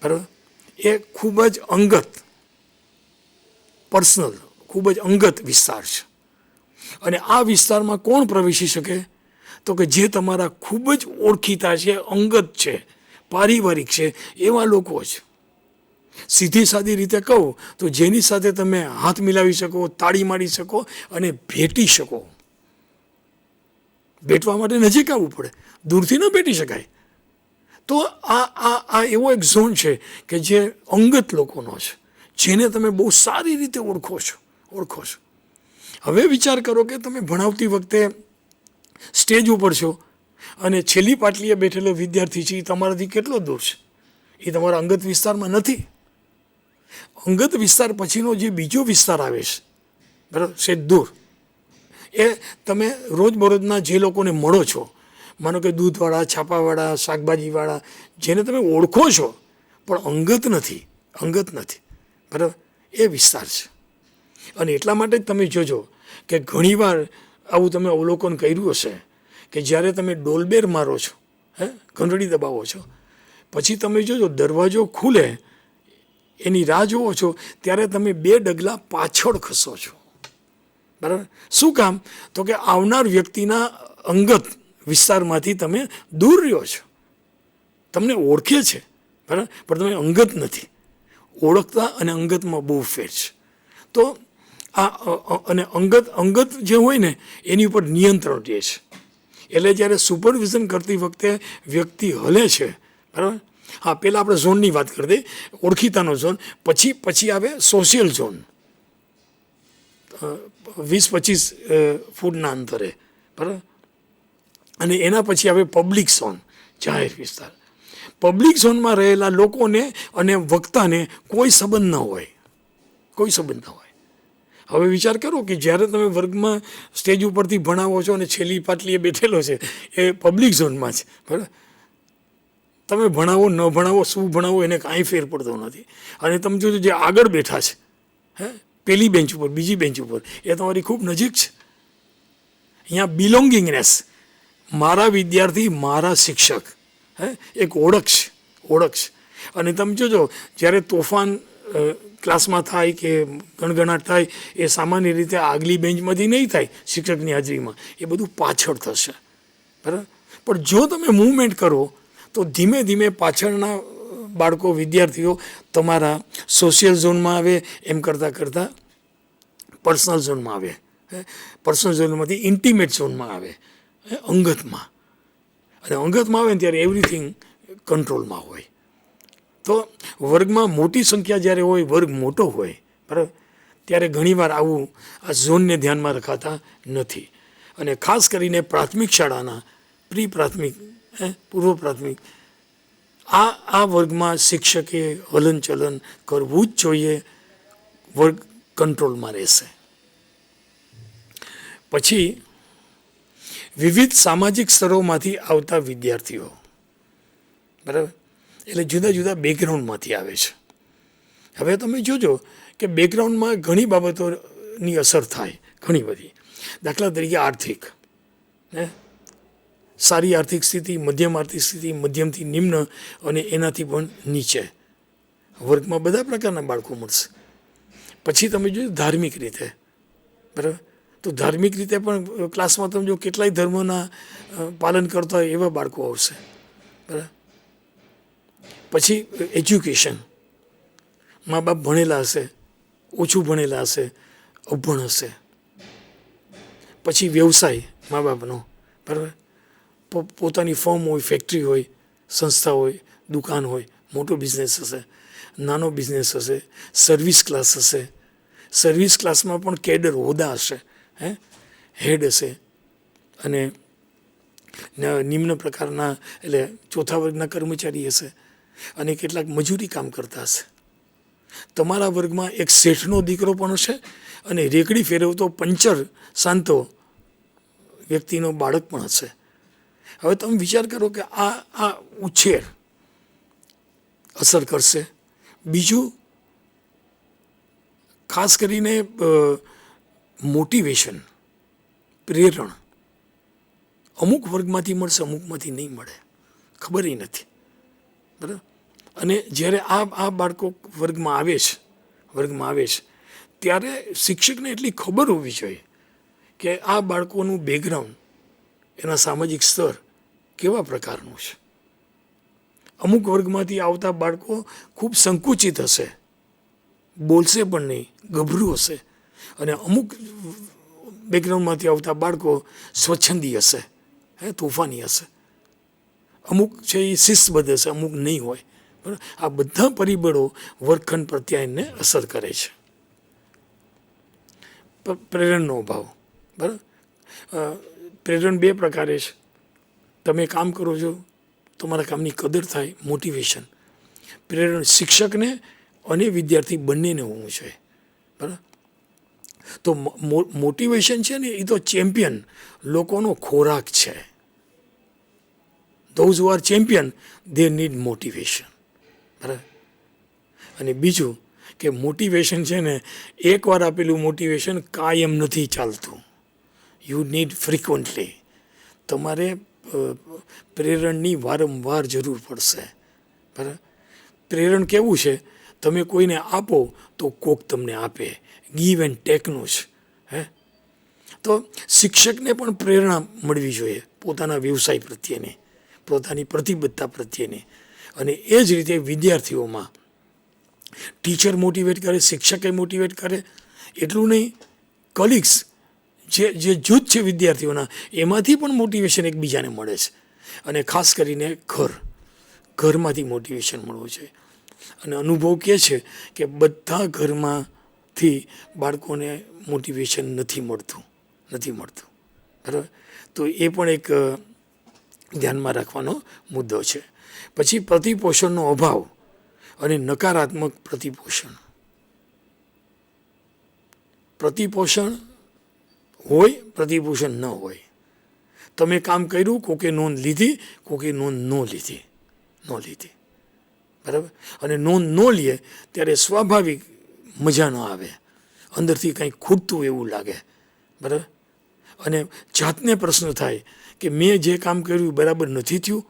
બરાબર. એ ખૂબ જ અંગત, પર્સનલ, ખૂબ જ અંગત વિસ્તાર છે. અને આ વિસ્તારમાં કોણ પ્રવેશી શકે? તો કે જે તમારા ખૂબ જ ઓળખીતા છે, અંગત છે, પારિવારિક છે, એવા લોકો જ. સીધી સાદી રીતે કહું તો જેની સાથે તમે હાથ મિલાવી શકો, તાળી મારી શકો અને ભેટી શકો. ભેટવા માટે નજીક આવવું પડે, દૂરથી ન ભેટી શકાય. તો આ એવો એક ઝોન છે કે જે અંગત લોકોનો છે, જેને તમે બહુ સારી રીતે ઓળખો છો. હવે વિચાર કરો કે તમે ભણાવતી વખતે સ્ટેજ ઉપર છો અને છેલ્લી પાટલીએ બેઠેલો વિદ્યાર્થી છે એ તમારાથી કેટલો દૂર છે? એ તમારા અંગત વિસ્તારમાં નથી. અંગત વિસ્તાર પછીનો જે બીજો વિસ્તાર આવે છે, બરાબર, છે દૂર. એ તમે રોજબરોજના જે લોકોને મળો છો, માનો કે દૂધવાળા, છાપાવાળા, શાકભાજીવાળા, જેને તમે ઓળખો છો પણ અંગત નથી, બરાબર, એ વિસ્તાર છે. અને એટલા માટે જ તમે જોજો કે ઘણીવાર આવું તમે અવલોકન કર્યું હશે કે જ્યારે તમે ડોલબેર મારો છો, ઘંટડી દબાવો છો, પછી તમે જોજો દરવાજો ખુલે એની રાહ જુઓ છો ત્યારે તમે 2 ડગલા પાછળ ખસો છો, બરાબર. શું કામ? તો કે આવનાર વ્યક્તિના અંગત વિસ્તારમાંથી તમે દૂર રહ્યો છો. તમને ઓળખે છે, બરાબર, પણ તમે અંગત નથી. ઓળખતા અને અંગતમાં બહુ ફેર છે. તો અને અંગત જે હોય ને એની ઉપર નિયંત્રણ રહે છે. એટલે જ્યારે સુપરવિઝન કરતી વખતે વ્યક્તિ હલે છે, બરાબર. હા, પહેલાં આપણે ઝોનની વાત કરી દઈએ, ઓળખીતાનો ઝોન, પછી આવે સોશિયલ ઝોન, 20-25 ફૂટના અંતરે, બરાબર. અને એના પછી આવે પબ્લિક ઝોન, જાહેર વિસ્તાર. પબ્લિક ઝોનમાં રહેલા લોકોને અને વક્તાને કોઈ સંબંધ ન હોય. હવે વિચાર કરો કે જ્યારે તમે વર્ગમાં સ્ટેજ ઉપરથી ભણાવો છો અને છેલ્લી પાટલીએ બેઠેલો છે એ પબ્લિક ઝોનમાં છે, બરાબર. તમે ભણાવો ન ભણાવો શું ભણાવો એને કાંઈ ફેર પડતો નથી. અને તમે જોજો જે આગળ બેઠા છે, પહેલી બેન્ચ ઉપર, બીજી બેન્ચ ઉપર, એ તમારી ખૂબ નજીક છે. અહીંયા બિલોંગિંગનેસ, મારા વિદ્યાર્થી, મારા શિક્ષક, એક ઓળખ છે, ઓળખ છે. અને તમે જોજો જ્યારે તોફાન ક્લાસમાં થાય કે ગણગણાટ થાય, એ સામાન્ય રીતે આગલી બેન્ચમાંથી નહીં થાય શિક્ષકની હાજરીમાં, એ બધું પાછળ થશે, બરાબર. પણ જો તમે મૂવમેન્ટ કરો તો ધીમે ધીમે પાછળના બાળકો, વિદ્યાર્થીઓ તમારા સોશિયલ ઝોનમાં આવે, એમ કરતાં કરતાં પર્સનલ ઝોનમાં આવે, પર્સનલ ઝોનમાંથી ઇન્ટિમેટ ઝોનમાં આવે, અંગતમાં. અને અંગતમાં આવે ને ત્યારે એવરીથિંગ કંટ્રોલમાં હોય. તો વર્ગમાં મોટી સંખ્યા જ્યારે હોય, વર્ગ મોટો હોય, બરાબર, ત્યારે ઘણીવાર આવું આ ઝોનને ધ્યાનમાં રખાતા નથી. અને ખાસ કરીને પ્રાથમિક શાળાના પ્રી પ્રાથમિક, પૂર્વ પ્રાથમિક, આ વર્ગમાં શિક્ષકે હલનચલન કરવું જ જોઈએ, વર્ગ કંટ્રોલમાં રહેશે. પછી વિવિધ સામાજિક સ્તરોમાંથી આવતા વિદ્યાર્થીઓ, બરાબર, એટલે જુદા જુદા બેકગ્રાઉન્ડમાંથી આવે છે. હવે તમે જોજો કે બેકગ્રાઉન્ડમાં ઘણી બાબતોની અસર થાય, ઘણી બધી. દાખલા તરીકે આર્થિક, સારી આર્થિક સ્થિતિ, મધ્યમ આર્થિક સ્થિતિ, મધ્યમથી નિમ્ન અને એનાથી પણ નીચે વર્ગમાં બધા પ્રકારના બાળકો મળશે. પછી તમે જોયું ધાર્મિક રીતે, બરાબર, તો ધાર્મિક રીતે પણ ક્લાસમાં તમે જો કેટલાય ધર્મોના પાલન કરતા હોય એવા બાળકો આવશે, બરાબર. પછી એજ્યુકેશન, મા બાપ ભણેલા હશે, ઓછું ભણેલા હશે, અભણ હશે. પછી વ્યવસાય મા બાપનો, બરાબર, પોતાની ફર્મ હોય, ફેક્ટરી હોય, સંસ્થા હોય, દુકાન હોય, મોટો બિઝનેસ હશે, નાનો બિઝનેસ હશે, સર્વિસ ક્લાસ હશે. સર્વિસ ક્લાસમાં પણ કેડર, હોદ્દા હશે, હેડ હશે. અને નિમ્ન પ્રકારના એટલે ચોથા વર્ગના કર્મચારી હશે, અને કેટલાક મજૂરી કામ કરતા હશે. તમારા વર્ગમાં એક શેઠનો દીકરો પણ હશે, અને રેકડી ફેરવતો પંચર શાંતો વ્યક્તિનો બાળક પણ હશે. હવે તમે વિચાર કરો કે આ ઉછેર અસર કરશે. બીજું, ખાસ કરીને મોટિવેશન, પ્રેરણ અમુક વર્ગમાંથી મળશે, અમુકમાંથી નહીં મળે, ખબર નથી, બરાબર. અને જ્યારે આ બાળકો વર્ગમાં આવે છે ત્યારે શિક્ષકને એટલી ખબર હોવી જોઈએ કે આ બાળકોનું બેકગ્રાઉન્ડ, એના સામાજિક સ્તર કેવા પ્રકારનું છે. અમુક વર્ગમાંથી આવતા બાળકો ખૂબ સંકુચિત હશે, બોલશે પણ નહીં, ગભરું હશે. અને અમુક બેકગ્રાઉન્ડમાંથી આવતા બાળકો સ્વચ્છંદી હશે, તોફાની હશે. અમુક છે એ શિસ્તબદ્ધ હશે, અમુક નહીં હોય, બરાબર. આ બધા પરિબળો વર્ગખંડ પ્રત્યાયનને અસર કરે છે. પ્રેરણનો અભાવ, બરાબર. પ્રેરણ બે પ્રકારે છે. તમે કામ કરો છો, તમારા કામની કદર થાય, મોટિવેશન. પ્રેરણ શિક્ષકને અને વિદ્યાર્થી બંનેને હોવું જોઈએ, બરાબર. તો મોટિવેશન છે ને, એ તો ચેમ્પિયન લોકોનો ખોરાક છે. Those who R champion, they need motivation, બરાબર. અને બીજું કે મોટિવેશન છે ને, એકવાર આપેલું મોટિવેશન કાયમ નથી ચાલતું. You need frequently. તમારે પ્રેરણની વારંવાર જરૂર પડશે, બરાબર. પ્રેરણ કેવું છે, તમે કોઈને આપો તો કોક તમને આપે, ગીવ એન્ડ ટેકનું છે. તો શિક્ષકને પણ પ્રેરણા મળવી જોઈએ પોતાના વ્યવસાય પ્રત્યેની, પોતાની પ્રતિબદ્ધતા પ્રત્યેની. અને એ જ રીતે વિદ્યાર્થીઓમાં ટીચર મોટિવેટ કરે, શિક્ષકે મોટિવેટ કરે, એટલું નહીં, કલીગ્સ જે જૂથ છે વિદ્યાર્થીઓના, એમાંથી પણ મોટિવેશન એકબીજાને મળે છે. અને ખાસ કરીને ઘરમાંથી મોટિવેશન મળવું જોઈએ. અને અનુભવ કહે છે કે બધા ઘરમાંથી બાળકોને મોટિવેશન નથી મળતું, બરાબર. તો એ પણ એક ધ્યાનમાં રાખવાનો મુદ્દો છે. પછી પ્રતિપોષણનો અભાવ અને નકારાત્મક પ્રતિપોષણ હોય, પ્રતિપોષણ ન હોય. તમે કામ કર્યું, કોકે નોંધ લીધી, કોકે નોંધ ન લીધી, ન લીધી, બરાબર. અને નોંધ ન લે ત્યારે સ્વાભાવિક મજા ન આવે, અંદરથી કંઈક ખૂટતું એવું લાગે, બરાબર. અને જાતને પ્રશ્ન થાય કે મેં જે કામ કર્યું બરાબર નથી થયું,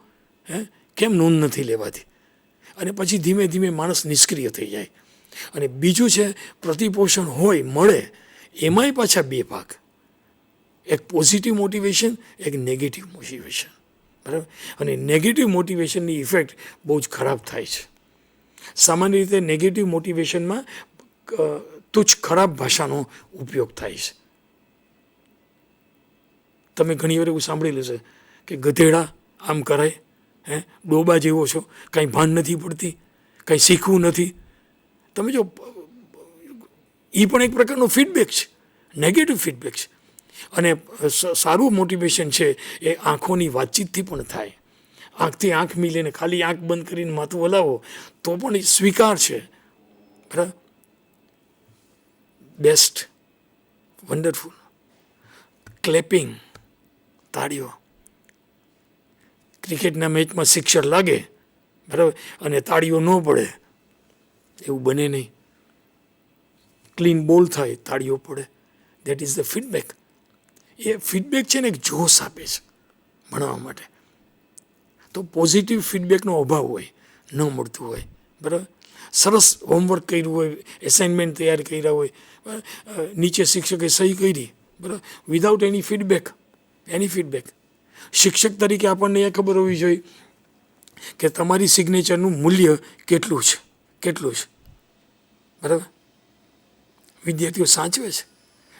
કેમ નોંધ નથી લેવાતી. અને પછી ધીમે ધીમે માણસ નિષ્ક્રિય થઈ જાય. અને બીજું છે પ્રતિપોષણ હોય મળે એમાંય પાછા બે ભાગ, એક પોઝિટિવ મોટિવેશન, એક નેગેટિવ મોટિવેશન, બરાબર. અને નેગેટિવ મોટિવેશનની ઇફેક્ટ બહુ જ ખરાબ થાય છે. સામાન્ય રીતે નેગેટિવ મોટિવેશનમાં તુચ્છ ખરાબ ભાષાનો ઉપયોગ થાય છે. તમે ઘણી વાર એવું સાંભળેલું છે કે ગધેડા આમ કરાય, ડોબા જેવો છો, કાંઈ ભાન નથી પડતી, કાંઈ શીખવું નથી. તમે જો એ પણ એક પ્રકારનો ફીડબેક છે, નેગેટિવ ફીડબેક છે. અને સારું મોટિવેશન છે એ આંખોની વાતચીતથી પણ થાય. આંખથી આંખ મિલીને ખાલી આંખ બંધ કરીને માથું હલાવો તો પણ એ સ્વીકાર છે, બરાબર. બેસ્ટ, વન્ડરફુલ, ક્લેપિંગ, તાળીઓ. ક્રિકેટના મેચમાં સિક્સર લાગે, બરાબર, અને તાળીઓ ન પડે, એવું બને નહીં. ક્લીન બોલ થાય, તાળીઓ પડે. That is the feedback. A feedback છે ને એક જોશ આપે છે ભણવા માટે. તો પોઝિટિવ ફીડબેકનો અભાવ હોય, ન મળતું હોય, બરાબર. સરસ હોમવર્ક કર્યું હોય, એસાઇનમેન્ટ તૈયાર કર્યા હોય, નીચે શિક્ષકે સહી કરી, બરાબર, વિધાઉટ એની ફીડબેક. શિક્ષક તરીકે આપણને એ ખબર હોવી જોઈએ કે તમારી સિગ્નેચરનું મૂલ્ય કેટલું છે, બરાબર. વિદ્યાર્થીઓ સાચવે છે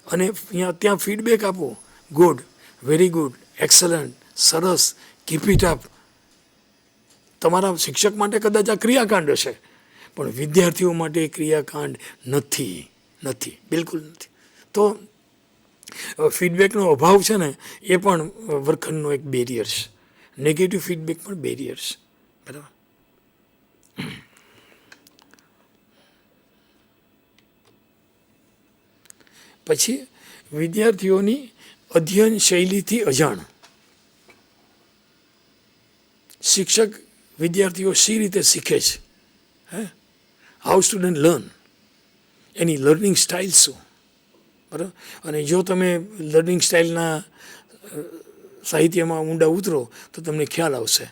અને ત્યાં ફીડબેક આપો, ગુડ, વેરી ગુડ, એક્સલન્ટ, સરસ, કીપ ઇટ અપ. તમારા શિક્ષક માટે કદાચ આ ક્રિયાકાંડ હશે, પણ વિદ્યાર્થીઓ માટે ક્રિયાકાંડ નથી, બિલકુલ નથી. તો ફીડબેકનો અભાવ છે ને એ પણ વર્તનનો એક બેરિયર છે. નેગેટિવ ફીડબેક પણ બેરિયર છે, બરાબર. પછી વિદ્યાર્થીઓની અધ્યયન શૈલીથી અજાણ. શિક્ષક વિદ્યાર્થીઓ શી રીતે શીખે છે, how student learn, any learning style શું, બરાબર. અને જો તમે લર્નિંગ સ્ટાઇલના સાહિત્યમાં ઊંડા ઉતરો તો તમને ખ્યાલ આવશે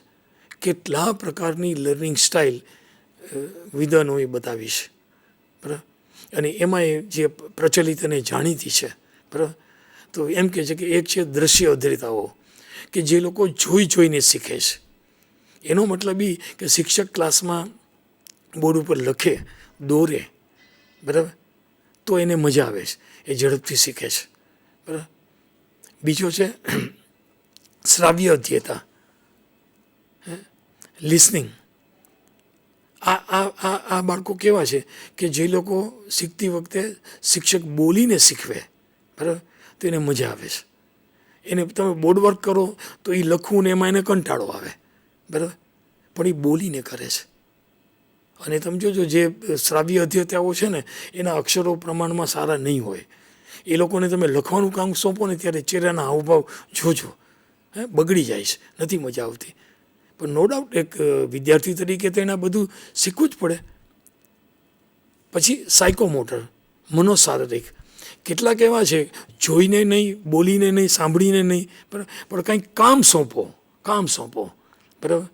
કેટલા પ્રકારની લર્નિંગ સ્ટાઇલ વિદ્વાનોએ બતાવી છે, બરાબર. અને એમાં જે પ્રચલિત અને જાણીતી છે, બરાબર, તો એમ કહે છે કે એક છે દ્રશ્ય અધ્યતાઓ, કે જે લોકો જોઈને શીખે છે. એનો મતલબ એ કે શિક્ષક ક્લાસમાં બોર્ડ ઉપર લખે, દોરે, બરાબર, તો એને મજા આવે છે, એ ઝડપથી શીખે છે, બરાબર. બીજો છે શ્રાવ્ય અધ્યતા, લિસનિંગ. આ બાળકો કેવા છે કે જે લોકો શીખતી વખતે શિક્ષક બોલીને શીખવે, બરાબર, તો એને મજા આવે છે. એને તમે બોર્ડ વર્ક કરો તો એ લખવું ને એમાં એને કંટાળો આવે, બરાબર, પણ એ બોલીને કરે છે. અને તમે જોજો જે શ્રાવ્ય અધ્યતાઓ છે ને એના અક્ષરો પ્રમાણમાં સારા નહીં હોય. એ લોકોને તમે લખવાનું કામ સોંપો ને ત્યારે ચહેરાના હાવભાવ જોજો, બગડી જાય છે, નથી મજા આવતી. પણ નો ડાઉટ એક વિદ્યાર્થી તરીકે તો એના બધું શીખવું જ પડે. પછી સાયકોમોટર, મનોશારીરિક. કેટલાક એવા છે જોઈને નહીં, બોલીને નહીં, સાંભળીને નહીં, પણ કંઈક કામ સોંપો, બરાબર.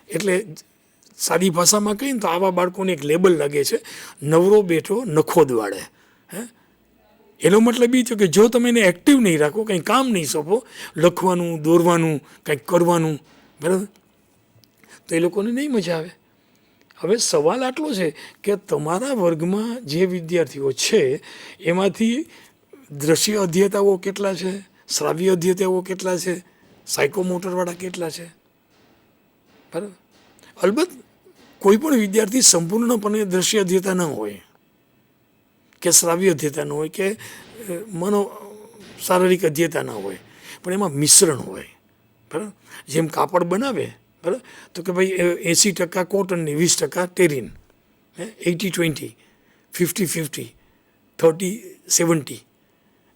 એટલે સાદી ભાષામાં કહીએ ને તો આવા બાળકોને એક લેબલ લાગે છે, નવરો બેઠો નખો દ્વાડે. એનો મતલબ એ છે કે જો તમે એને એક્ટિવ નહીં રાખો, કંઈ કામ નહીં સોંપો, લખવાનું, દોરવાનું, કંઈક કરવાનું, બરાબર, તો એ લોકોને નહીં મજા આવે. હવે સવાલ આટલો છે કે તમારા વર્ગમાં જે વિદ્યાર્થીઓ છે એમાંથી દ્રશ્ય અધ્યતાઓ કેટલા છે, શ્રાવ્ય અધ્યતાઓ કેટલા છે, સાયકોમોટરવાળા કેટલા છે, બરાબર. અલબત્ત કોઈ પણ વિદ્યાર્થી સંપૂર્ણપણે દ્રશ્ય અધ્યતા ન હોય કે શ્રાવ્ય અધ્યતા ન હોય કે મનો શારીરિક અધ્યતા ન હોય, પણ એમાં મિશ્રણ હોય, બરાબર. જેમ કાપડ બનાવે, બરાબર, તો કે ભાઈ 80% કોટનની, 20% ટેરીન, 80-20, 50-50, 30-70,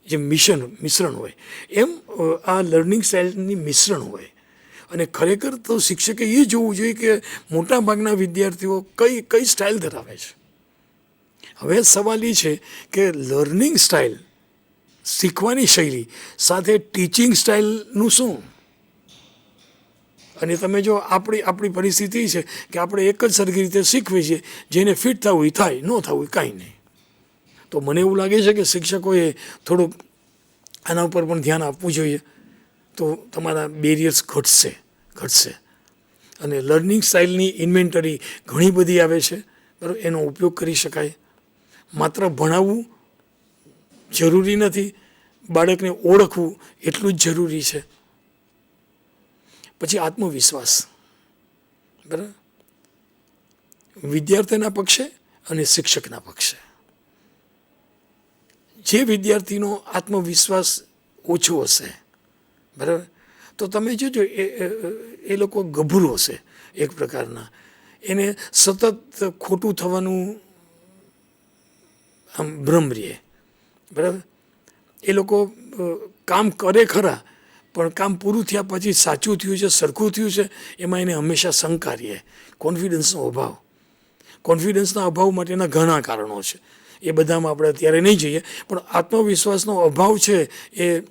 જે મિશ્રણ હોય, એમ આ લર્નિંગ સ્ટાઇલની મિશ્રણ હોય. અને ખરેખર તો શિક્ષકે એ જોવું જોઈએ કે મોટાભાગના વિદ્યાર્થીઓ કઈ કઈ સ્ટાઇલ ધરાવે છે. હવે સવાલ એ છે કે લર્નિંગ સ્ટાઇલ, શીખવાની શૈલી સાથે ટીચિંગ સ્ટાઇલનું શું? અને તમે જો આપણી પરિસ્થિતિ છે કે આપણે એક જ સરખી રીતે શીખવીએ છીએ, જેને ફિટ થવું એ થાય, ન થવું એ કાંઈ નહીં. તો મને એવું લાગે છે કે શિક્ષકોએ થોડુંક આના ઉપર પણ ધ્યાન આપવું જોઈએ, તો તમારા બેરિયર્સ ઘટશે. અને લર્નિંગ સ્ટાઇલની ઇન્વેન્ટરી ઘણી બધી આવે છે, બરાબર, એનો ઉપયોગ કરી શકાય. માત્ર ભણાવવું જરૂરી નથી, બાળકને ઓળખવું એટલું જ જરૂરી છે. પછી આત્મવિશ્વાસ, બરાબર, વિદ્યાર્થીના પક્ષે અને શિક્ષકના પક્ષે. જે વિદ્યાર્થીનો આત્મવિશ્વાસ ઓછો હશે, બરાબર, તો તમે જોજો એ લોકો ગભરું હશે એક પ્રકારના. એને સતત ખોટું થવાનું આમ ભ્રમ રહે, બરાબર. એ લોકો કામ કરે ખરા, પણ કામ પૂરું થયા પછી સાચું થયું છે, સરખું થયું છે, એમાં એને હંમેશા શંકા રહે. કોન્ફિડન્સના અભાવ માટેના ઘણા કારણો છે, એ બધામાં આપણે અત્યારે નહીં જઈએ. પણ આત્મવિશ્વાસનો અભાવ છે એ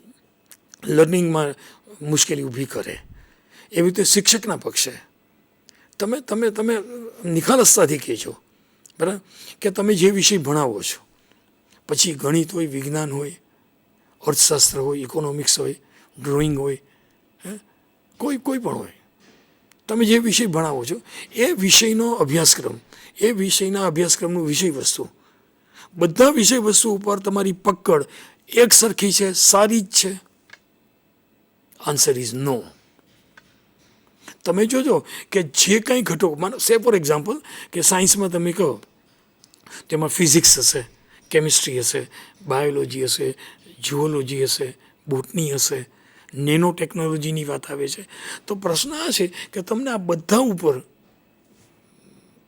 લર્નિંગમાં મુશ્કેલી ઊભી કરે. એવી રીતે શિક્ષકના પક્ષે તમે નિખાલસતાથી કહેજો, બરાબર, કે તમે જે વિષય ભણાવો છો, પછી ગણિત હોય, વિજ્ઞાન હોય, અર્થશાસ્ત્ર હોય, ઇકોનોમિક્સ હોય, ડ્રોઈંગ હોય, કોઈ પણ હોય, તમે જે વિષય ભણાવો છો એ વિષયનો અભ્યાસક્રમ, એ વિષયના અભ્યાસક્રમનું વિષય વસ્તુ, બધા વિષય વસ્તુ ઉપર તમારી પકડ એક સરખી છે, સારી જ છે? Answer is no. તમે જોજો કે જે કંઈ ઘટકો, માનો સે ફોર એક્ઝામ્પલ કે સાયન્સમાં તમે કહો, તેમાં ફિઝિક્સ હશે, કેમિસ્ટ્રી હશે, બાયોલોજી હશે, જુઓલોજી હશે, બોટની હશે, નેનો ટેકનોલોજીની વાત આવે છે. તો પ્રશ્ન આ છે કે તમને આ બધા ઉપર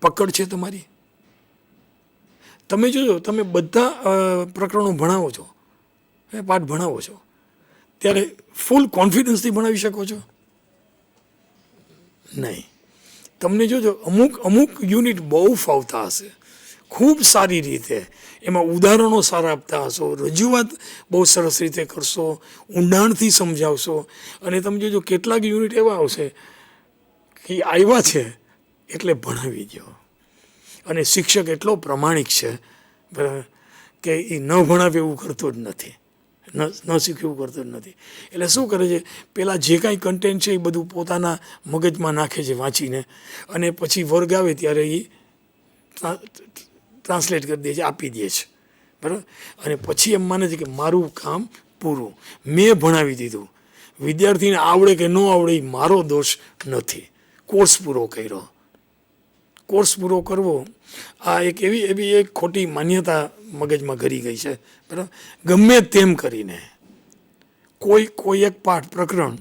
પકડ છે તમારી? તમે જોજો, તમે બધા પ્રકરણો ભણાવો છો, પાઠ ભણાવો છો, ત્યારે ફૂલ કોન્ફિડન્સથી ભણાવી શકો છો? નહીં. તમને જોજો અમુક યુનિટ બહુ ફાવતા હશે, ખૂબ સારી રીતે, એમાં ઉદાહરણો સારા આપતા હશો, રજૂઆત બહુ સરસ રીતે કરશો, ઊંડાણથી સમજાવશો, અને તમે જોજો કેટલાક યુનિટ એવા આવશે કે આવ્યા છે એટલે ભણાવી દો. અને શિક્ષક એટલો પ્રમાણિક છે, બરાબર, કે એ ન ભણાવે એવું કરતો જ નથી, ન શીખે એવું કરતો જ નથી. એટલે શું કરે છે, પેલા જે કાંઈ કન્ટેન્ટ છે એ બધું પોતાના મગજમાં નાખે છે વાંચીને, અને પછી વર્ગ આવે ત્યારે એ ટ્રાન્સલેટ કરી દે છે, આપી દે છે, બરાબર. અને પછી એમ માને છે કે મારું કામ પૂરું, મેં ભણાવી દીધું. વિદ્યાર્થીને આવડે કે ન આવડે એ મારો દોષ નથી, કોર્સ પૂરો કર્યો. કોર્સ પૂરો કરવો આ એવી એક ખોટી માન્યતા મગજમાં ઘરી ગઈ છે, બરાબર. ગમે તેમ કરીને કોઈ એક પાઠ, પ્રકરણ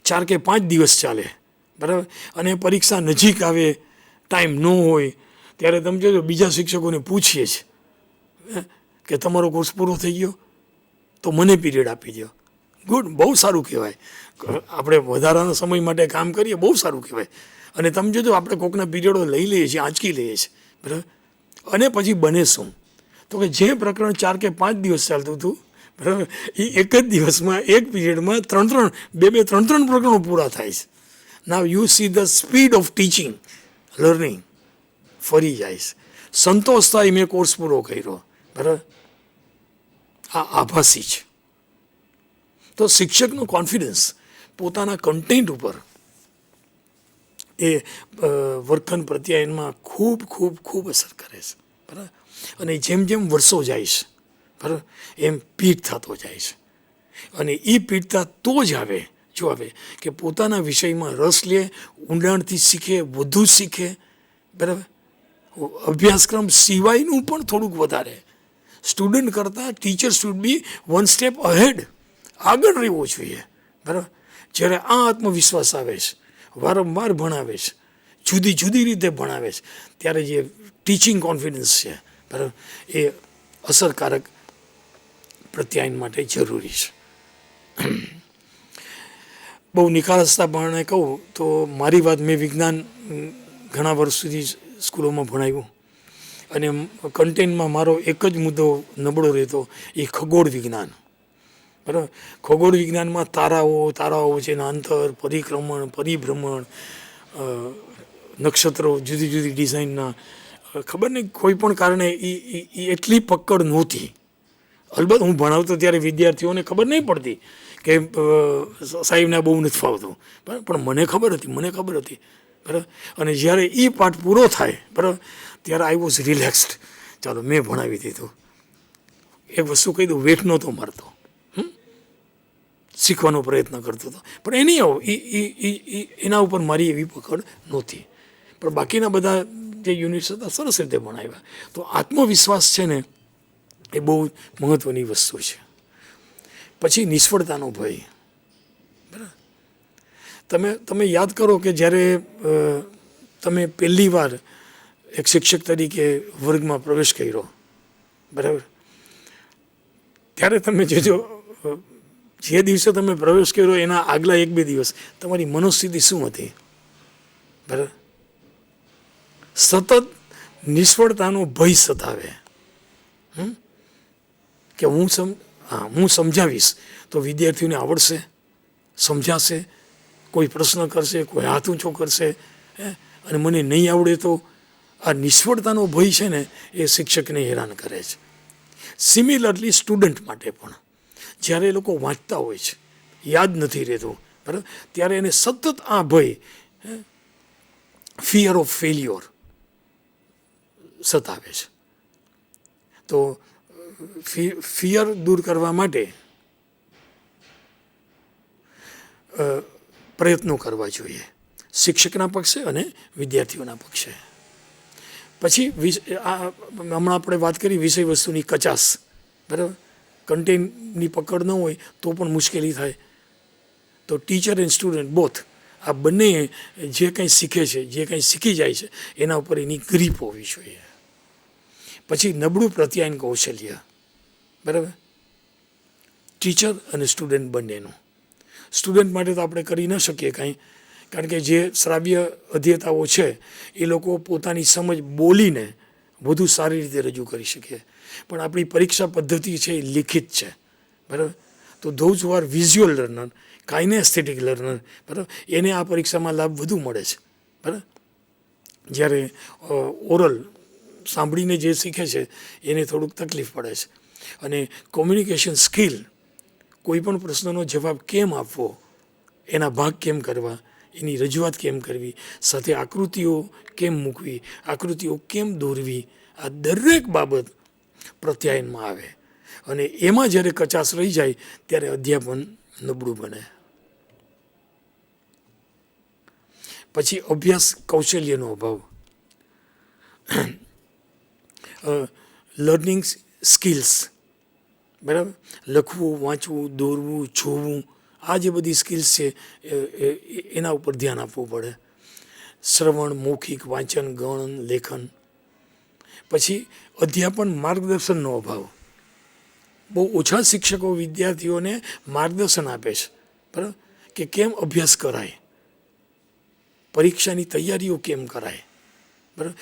4 કે 5 દિવસ ચાલે, બરાબર, અને પરીક્ષા નજીક આવે, ટાઈમ ન હોય, ત્યારે તમે જોજો બીજા શિક્ષકોને પૂછીએ છીએ કે તમારો કોર્સ પૂરો થઈ ગયો તો મને પીરિયડ આપી દો. ગુડ, બહુ સારું કહેવાય. આપણે વધારાના સમય માટે કામ કરીએ, બહુ સારું કહેવાય. અને તમે જોજો આપણે કોકના પીરિયડો લઈ લઈએ છીએ, આંચકી લઈએ છીએ, બરાબર. અને પછી બને શું, તો કે જે પ્રકરણ 4 કે 5 દિવસ ચાલતું હતું, બરાબર, એ એક જ દિવસમાં, એક પીરિયડમાં 3 પ્રકરણો પૂરા થાય છે. Now you see the speed of teaching, learning ફરી જાય છે. સંતોષ થાય મેં કોર્સ પૂરો કર્યો, બરાબર. આ આભાસી છે. તો શિક્ષકનો કોન્ફિડન્સ પોતાના કન્ટેન્ટ ઉપર એ વર્તન પ્રત્યાયનમાં ખૂબ ખૂબ ખૂબ અસર કરે છે, બરાબર. અને જેમ જેમ વર્ષો જાય છે, બરાબર, એમ પીઠ થતો જાય છે. અને એ પીઠતા તો જ આવે કે પોતાના વિષયમાં રસ લે, ઊંડાણથી શીખે, વધુ શીખે, બરાબર. અભ્યાસક્રમ સિવાયનું પણ થોડુંક વધારે. સ્ટુડન્ટ કરતાં teacher should be 1 step ahead, આગળ રહેવો જોઈએ, બરાબર. જ્યારે આ આત્મવિશ્વાસ આવે છે, વારંવાર ભણાવે છે, જુદી જુદી રીતે ભણાવે છે, ત્યારે જે ટીચિંગ કોન્ફિડન્સ છે, બરાબર, એ અસરકારક પ્રત્યાયન માટે જરૂરી છે. બહુ નિખાલસતા પ્રમાણે કહું તો મારી વાત, મેં વિજ્ઞાન ઘણા વર્ષ સુધી સ્કૂલોમાં ભણાવ્યું અને કન્ટેન્ટમાં મારો એક જ મુદ્દો નબળો રહેતો, એ ખગોળ વિજ્ઞાન. બરાબર. ખગોળ વિજ્ઞાનમાં તારાઓ વચ્ચેના અંતર, પરિક્રમણ, પરિભ્રમણ, નક્ષત્રો, જુદી જુદી ડિઝાઇનના, ખબર નહીં કોઈ પણ કારણે એ એટલી પકડ નહોતી. અલબત્ત હું ભણાવતો ત્યારે વિદ્યાર્થીઓને ખબર નહીં પડતી કે સાહેબને બહુ નથી ફાવતું, પણ મને ખબર હતી. બરાબર. અને જ્યારે એ પાઠ પૂરો થાય, બરાબર, ત્યારે આઈ વોઝ રિલેક્સ્ડ. ચાલો મેં ભણાવી દીધું. એક વસ્તુ કહી દઉં, વેઠ નહોતો મારતો, શીખવાનો પ્રયત્ન કરતો હતો, પણ એની એના ઉપર મારી એવી પકડ નહોતી. પણ બાકીના બધા જે યુનિટ્સ હતા સરસ રીતે ભણાવ્યા. તો આત્મવિશ્વાસ છે ને એ બહુ મહત્ત્વની વસ્તુ છે. પછી નિષ્ફળતાનો ભય. બરાબર. તમે યાદ કરો કે જ્યારે તમે પહેલી વાર એક શિક્ષક તરીકે વર્ગમાં પ્રવેશ કર્યો, બરાબર, ત્યારે તમે જોજો જે દિવસે તમે પ્રવેશ કર્યો એના આગલા 1-2 દિવસ તમારી મનોસ્થિતિ શું હતી? બરાબર. સતત નિષ્ફળતાનો ભય સતાવે કે હું સમજાવીશ તો વિદ્યાર્થીઓને આવડશે, સમજાશે, કોઈ પ્રશ્ન કરશે, કોઈ હાથ ઊંચો કરશે, અને મને નહીં આવડે તો. આ નિષ્ફળતાનો ભય છે ને એ શિક્ષકને હેરાન કરે છે. સિમિલરલી સ્ટુડન્ટ માટે પણ જ્યારે એ લોકો વાંચતા હોય છે, યાદ નથી રહેતું, બરાબર, ત્યારે એને સતત આ ભય, ફિયર ઓફ ફેલ્યોર સતાવે છે. તો ફિયર દૂર કરવા માટે પ્રયત્નો કરવા જોઈએ, શિક્ષકના પક્ષે અને વિદ્યાર્થીઓના પક્ષે. પછી હમણાં આપણે વાત કરી વિષય વસ્તુની કચાસ, બરાબર. કન્ટેન્ટની પકડ ન હોય તો પણ મુશ્કેલી થાય. તો ટીચર એન્ડ સ્ટુડન્ટ બોથ, આ બંને જે કંઈ શીખે છે, જે કંઈ શીખી જાય છે, એના ઉપર એની ગ્રીપ હોવી જોઈએ. પછી નબળું પ્રત્યાયન કૌશલ્ય, બરાબર, ટીચર અને સ્ટુડન્ટ બંનેનું. સ્ટુડન્ટ માટે તો આપણે કરી ન શકીએ કાંઈ, કારણ કે જે શ્રાવ્ય અધ્યતાઓ છે એ લોકો પોતાની સમજ બોલીને વધુ સારી રીતે રજૂ કરી શકે, પણ આપણી પરીક્ષા પદ્ધતિ છે એ લિખિત છે, બરાબર. તો those who are visual learner, kinaesthetic learner, બરાબર, એને આ પરીક્ષામાં લાભ વધુ મળે છે, બરાબર. જ્યારે ઓરલ સાંભળીને જે શીખે છે એને થોડુંક તકલીફ પડે છે. અને કોમ્યુનિકેશન સ્કિલ, કોઈ પણ પ્રશ્નનો જવાબ કેમ આપવો, એના ભાગ કેમ કરવા, એની રજૂઆત કેમ કરવી, સાથે આકૃતિઓ કેમ મૂકવી, આકૃતિઓ કેમ દોરવી, આ દરેક બાબત પ્રત્યાયનમાં આવે. અને એમાં જ્યારે કચાશ રહી જાય ત્યારે અધ્યાપન નબળું બને. પછી અભ્યાસ કૌશલ્યનો અભાવ, લર્નિંગ સ્કિલ્સ, બરાબર, લખવું, વાંચવું, દોરવું, જોવું, આ જે બધી સ્કિલ્સ છે એના ઉપર ધ્યાન આપવું પડે. શ્રવણ, મૌખિક, વાંચન, ગણન, લેખન. પછી અધ્યાપન માર્ગદર્શનનો અભાવ. બહુ ઓછા શિક્ષકો વિદ્યાર્થીઓને માર્ગદર્શન આપે છે, બરાબર, કે કેમ અભ્યાસ કરાય, પરીક્ષાની તૈયારીઓ કેમ કરાય, બરાબર,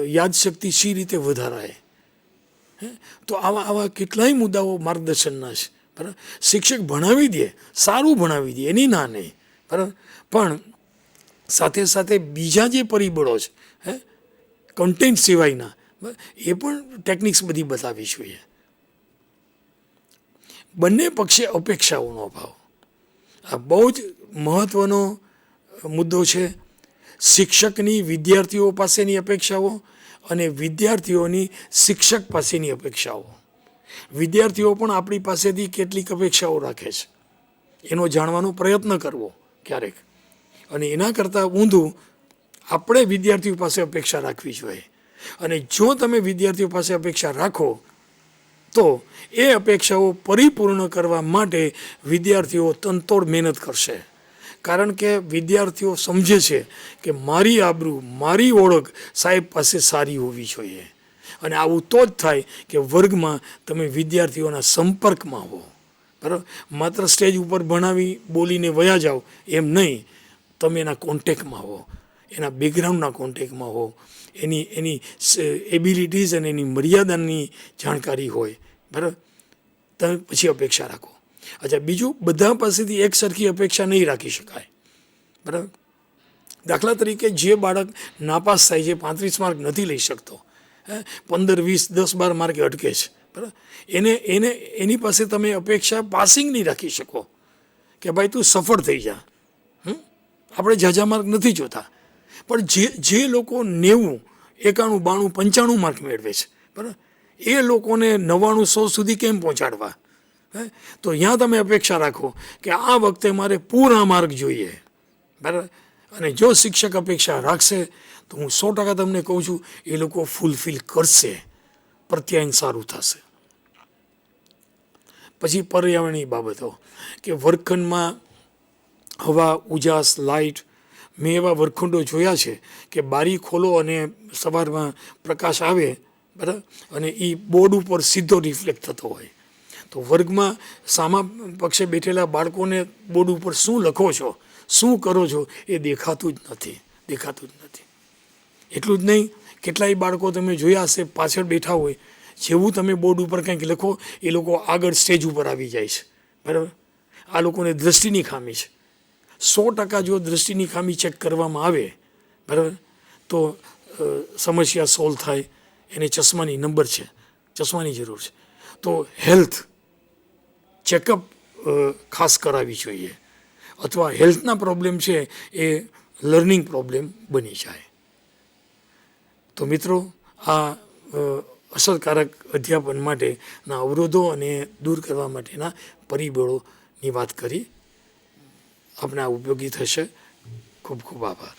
યાદશક્તિ શી રીતે વધારાય. તો આવા કેટલાય મુદ્દાઓ માર્ગદર્શનના છે, બરાબર. શિક્ષક ભણાવી દે, સારું ભણાવી દે, એની ના નહીં, બરાબર, પણ સાથે સાથે બીજા જે પરિબળો છે, કન્ટેન્ટ સિવાયના, એ પણ ટેકનિક્સ બધી બતાવવી જોઈએ. બંને પક્ષે અપેક્ષાઓનો અભાવ, આ બહુ જ મહત્ત્વનો મુદ્દો છે. શિક્ષકની વિદ્યાર્થીઓ પાસેની અપેક્ષાઓ અને વિદ્યાર્થીઓની શિક્ષક પાસેની અપેક્ષાઓ. વિદ્યાર્થીઓ પણ આપણી પાસેથી કેટલીક અપેક્ષાઓ રાખે છે, એનો જાણવાનો પ્રયત્ન કરવો ક્યારેક, અને એના કરતાં ઊંધું આપણે વિદ્યાર્થીઓ પાસે અપેક્ષા રાખવી જોઈએ. અને જો તમે વિદ્યાર્થીઓ પાસે અપેક્ષા રાખો તો એ અપેક્ષાઓ પરિપૂર્ણ કરવા માટે વિદ્યાર્થીઓ તનતોડ મહેનત કરશે. કારણ કે વિદ્યાર્થીઓ સમજે છે કે મારી આબરૂ, મારી ઓળખ સાહેબ પાસે સારી હોવી જોઈએ. અને આવું તો જ થાય કે વર્ગમાં તમે વિદ્યાર્થીઓના સંપર્કમાં હો, બરાબર. માત્ર સ્ટેજ ઉપર ભણાવી બોલીને વયા જાઓ એમ નહીં, તમે એના કોન્ટેક્ટમાં હો, એના બેકગ્રાઉન્ડના કોન્ટેક્ટમાં હો, એની એબિલિટીઝ અને એની મર્યાદાની જાણકારી હોય, બરાબર. તમે પછી અપેક્ષા રાખો. અચ્છા, બીજું, બધા પાસેથી એક સરખી અપેક્ષા નહીં રાખી શકાય, બરાબર. દાખલા તરીકે જે બાળક નાપાસ થાય છે, 35 માર્ક નથી લઈ શકતો, 15, 20, 10, 12 માર્કે અટકે છે, બરાબર, એની પાસે તમે અપેક્ષા પાસિંગ નહીં રાખી શકો કે ભાઈ તું સફળ થઈ જા. આપણે ઝાઝા માર્ક નથી જોતા, પણ જે લોકો 90, 91, 92, 95 માર્ક મેળવે છે, બરાબર, એ લોકોને 99, 100 સુધી કેમ પહોંચાડવા? તો ત્યાં તમે અપેક્ષા રાખો કે આ વખતે મારે પૂરા માર્ક જોઈએ, બરાબર. અને જો શિક્ષક અપેક્ષા રાખશે તો હું 100% તમને કહું છું એ લોકો ફૂલફિલ કરશે, પ્રત્યાયન સારું થશે. પછી પર્યાવરણીય બાબતો કે વર્ગખંડમાં હવા, ઉજાસ, લાઇટ. મેં એવા વર્ગખંડો જોયા છે કે બારી ખોલો અને સવારમાં પ્રકાશ આવે, બરાબર, અને એ બોર્ડ ઉપર સીધો રિફ્લેક્ટ થતો હોય. તો વર્ગમાં સામા પક્ષે બેઠેલા બાળકોને બોર્ડ ઉપર શું લખો છો, શું કરો છો, એ દેખાતું જ નથી. એટલું જ નહીં, કેટલાય બાળકો તમે જોયા હશે પાછળ બેઠા હોય, જેવું તમે બોર્ડ ઉપર કંઈક લખો એ લોકો આગળ સ્ટેજ ઉપર આવી જાય છે, બરાબર. આ લોકોને દૃષ્ટિની ખામી છે. 100% જો દૃષ્ટિની ખામી ચેક કરવામાં આવે, બરાબર, તો સમસ્યા સોલ્વ થાય. એને ચશ્માની નંબર છે, ચશ્માની જરૂર છે. તો હેલ્થ ચેકઅપ ખાસ કરાવવી જોઈએ, અથવા હેલ્થના પ્રોબ્લેમ છે એ લર્નિંગ પ્રોબ્લેમ બની જાય. તો મિત્રો, આ અસરકારક અધ્યાપન માટેના અવરોધો અને દૂર કરવા માટેના પરિબળોની વાત કરી. આપને આ ઉપયોગી થશે. ખૂબ ખૂબ આભાર.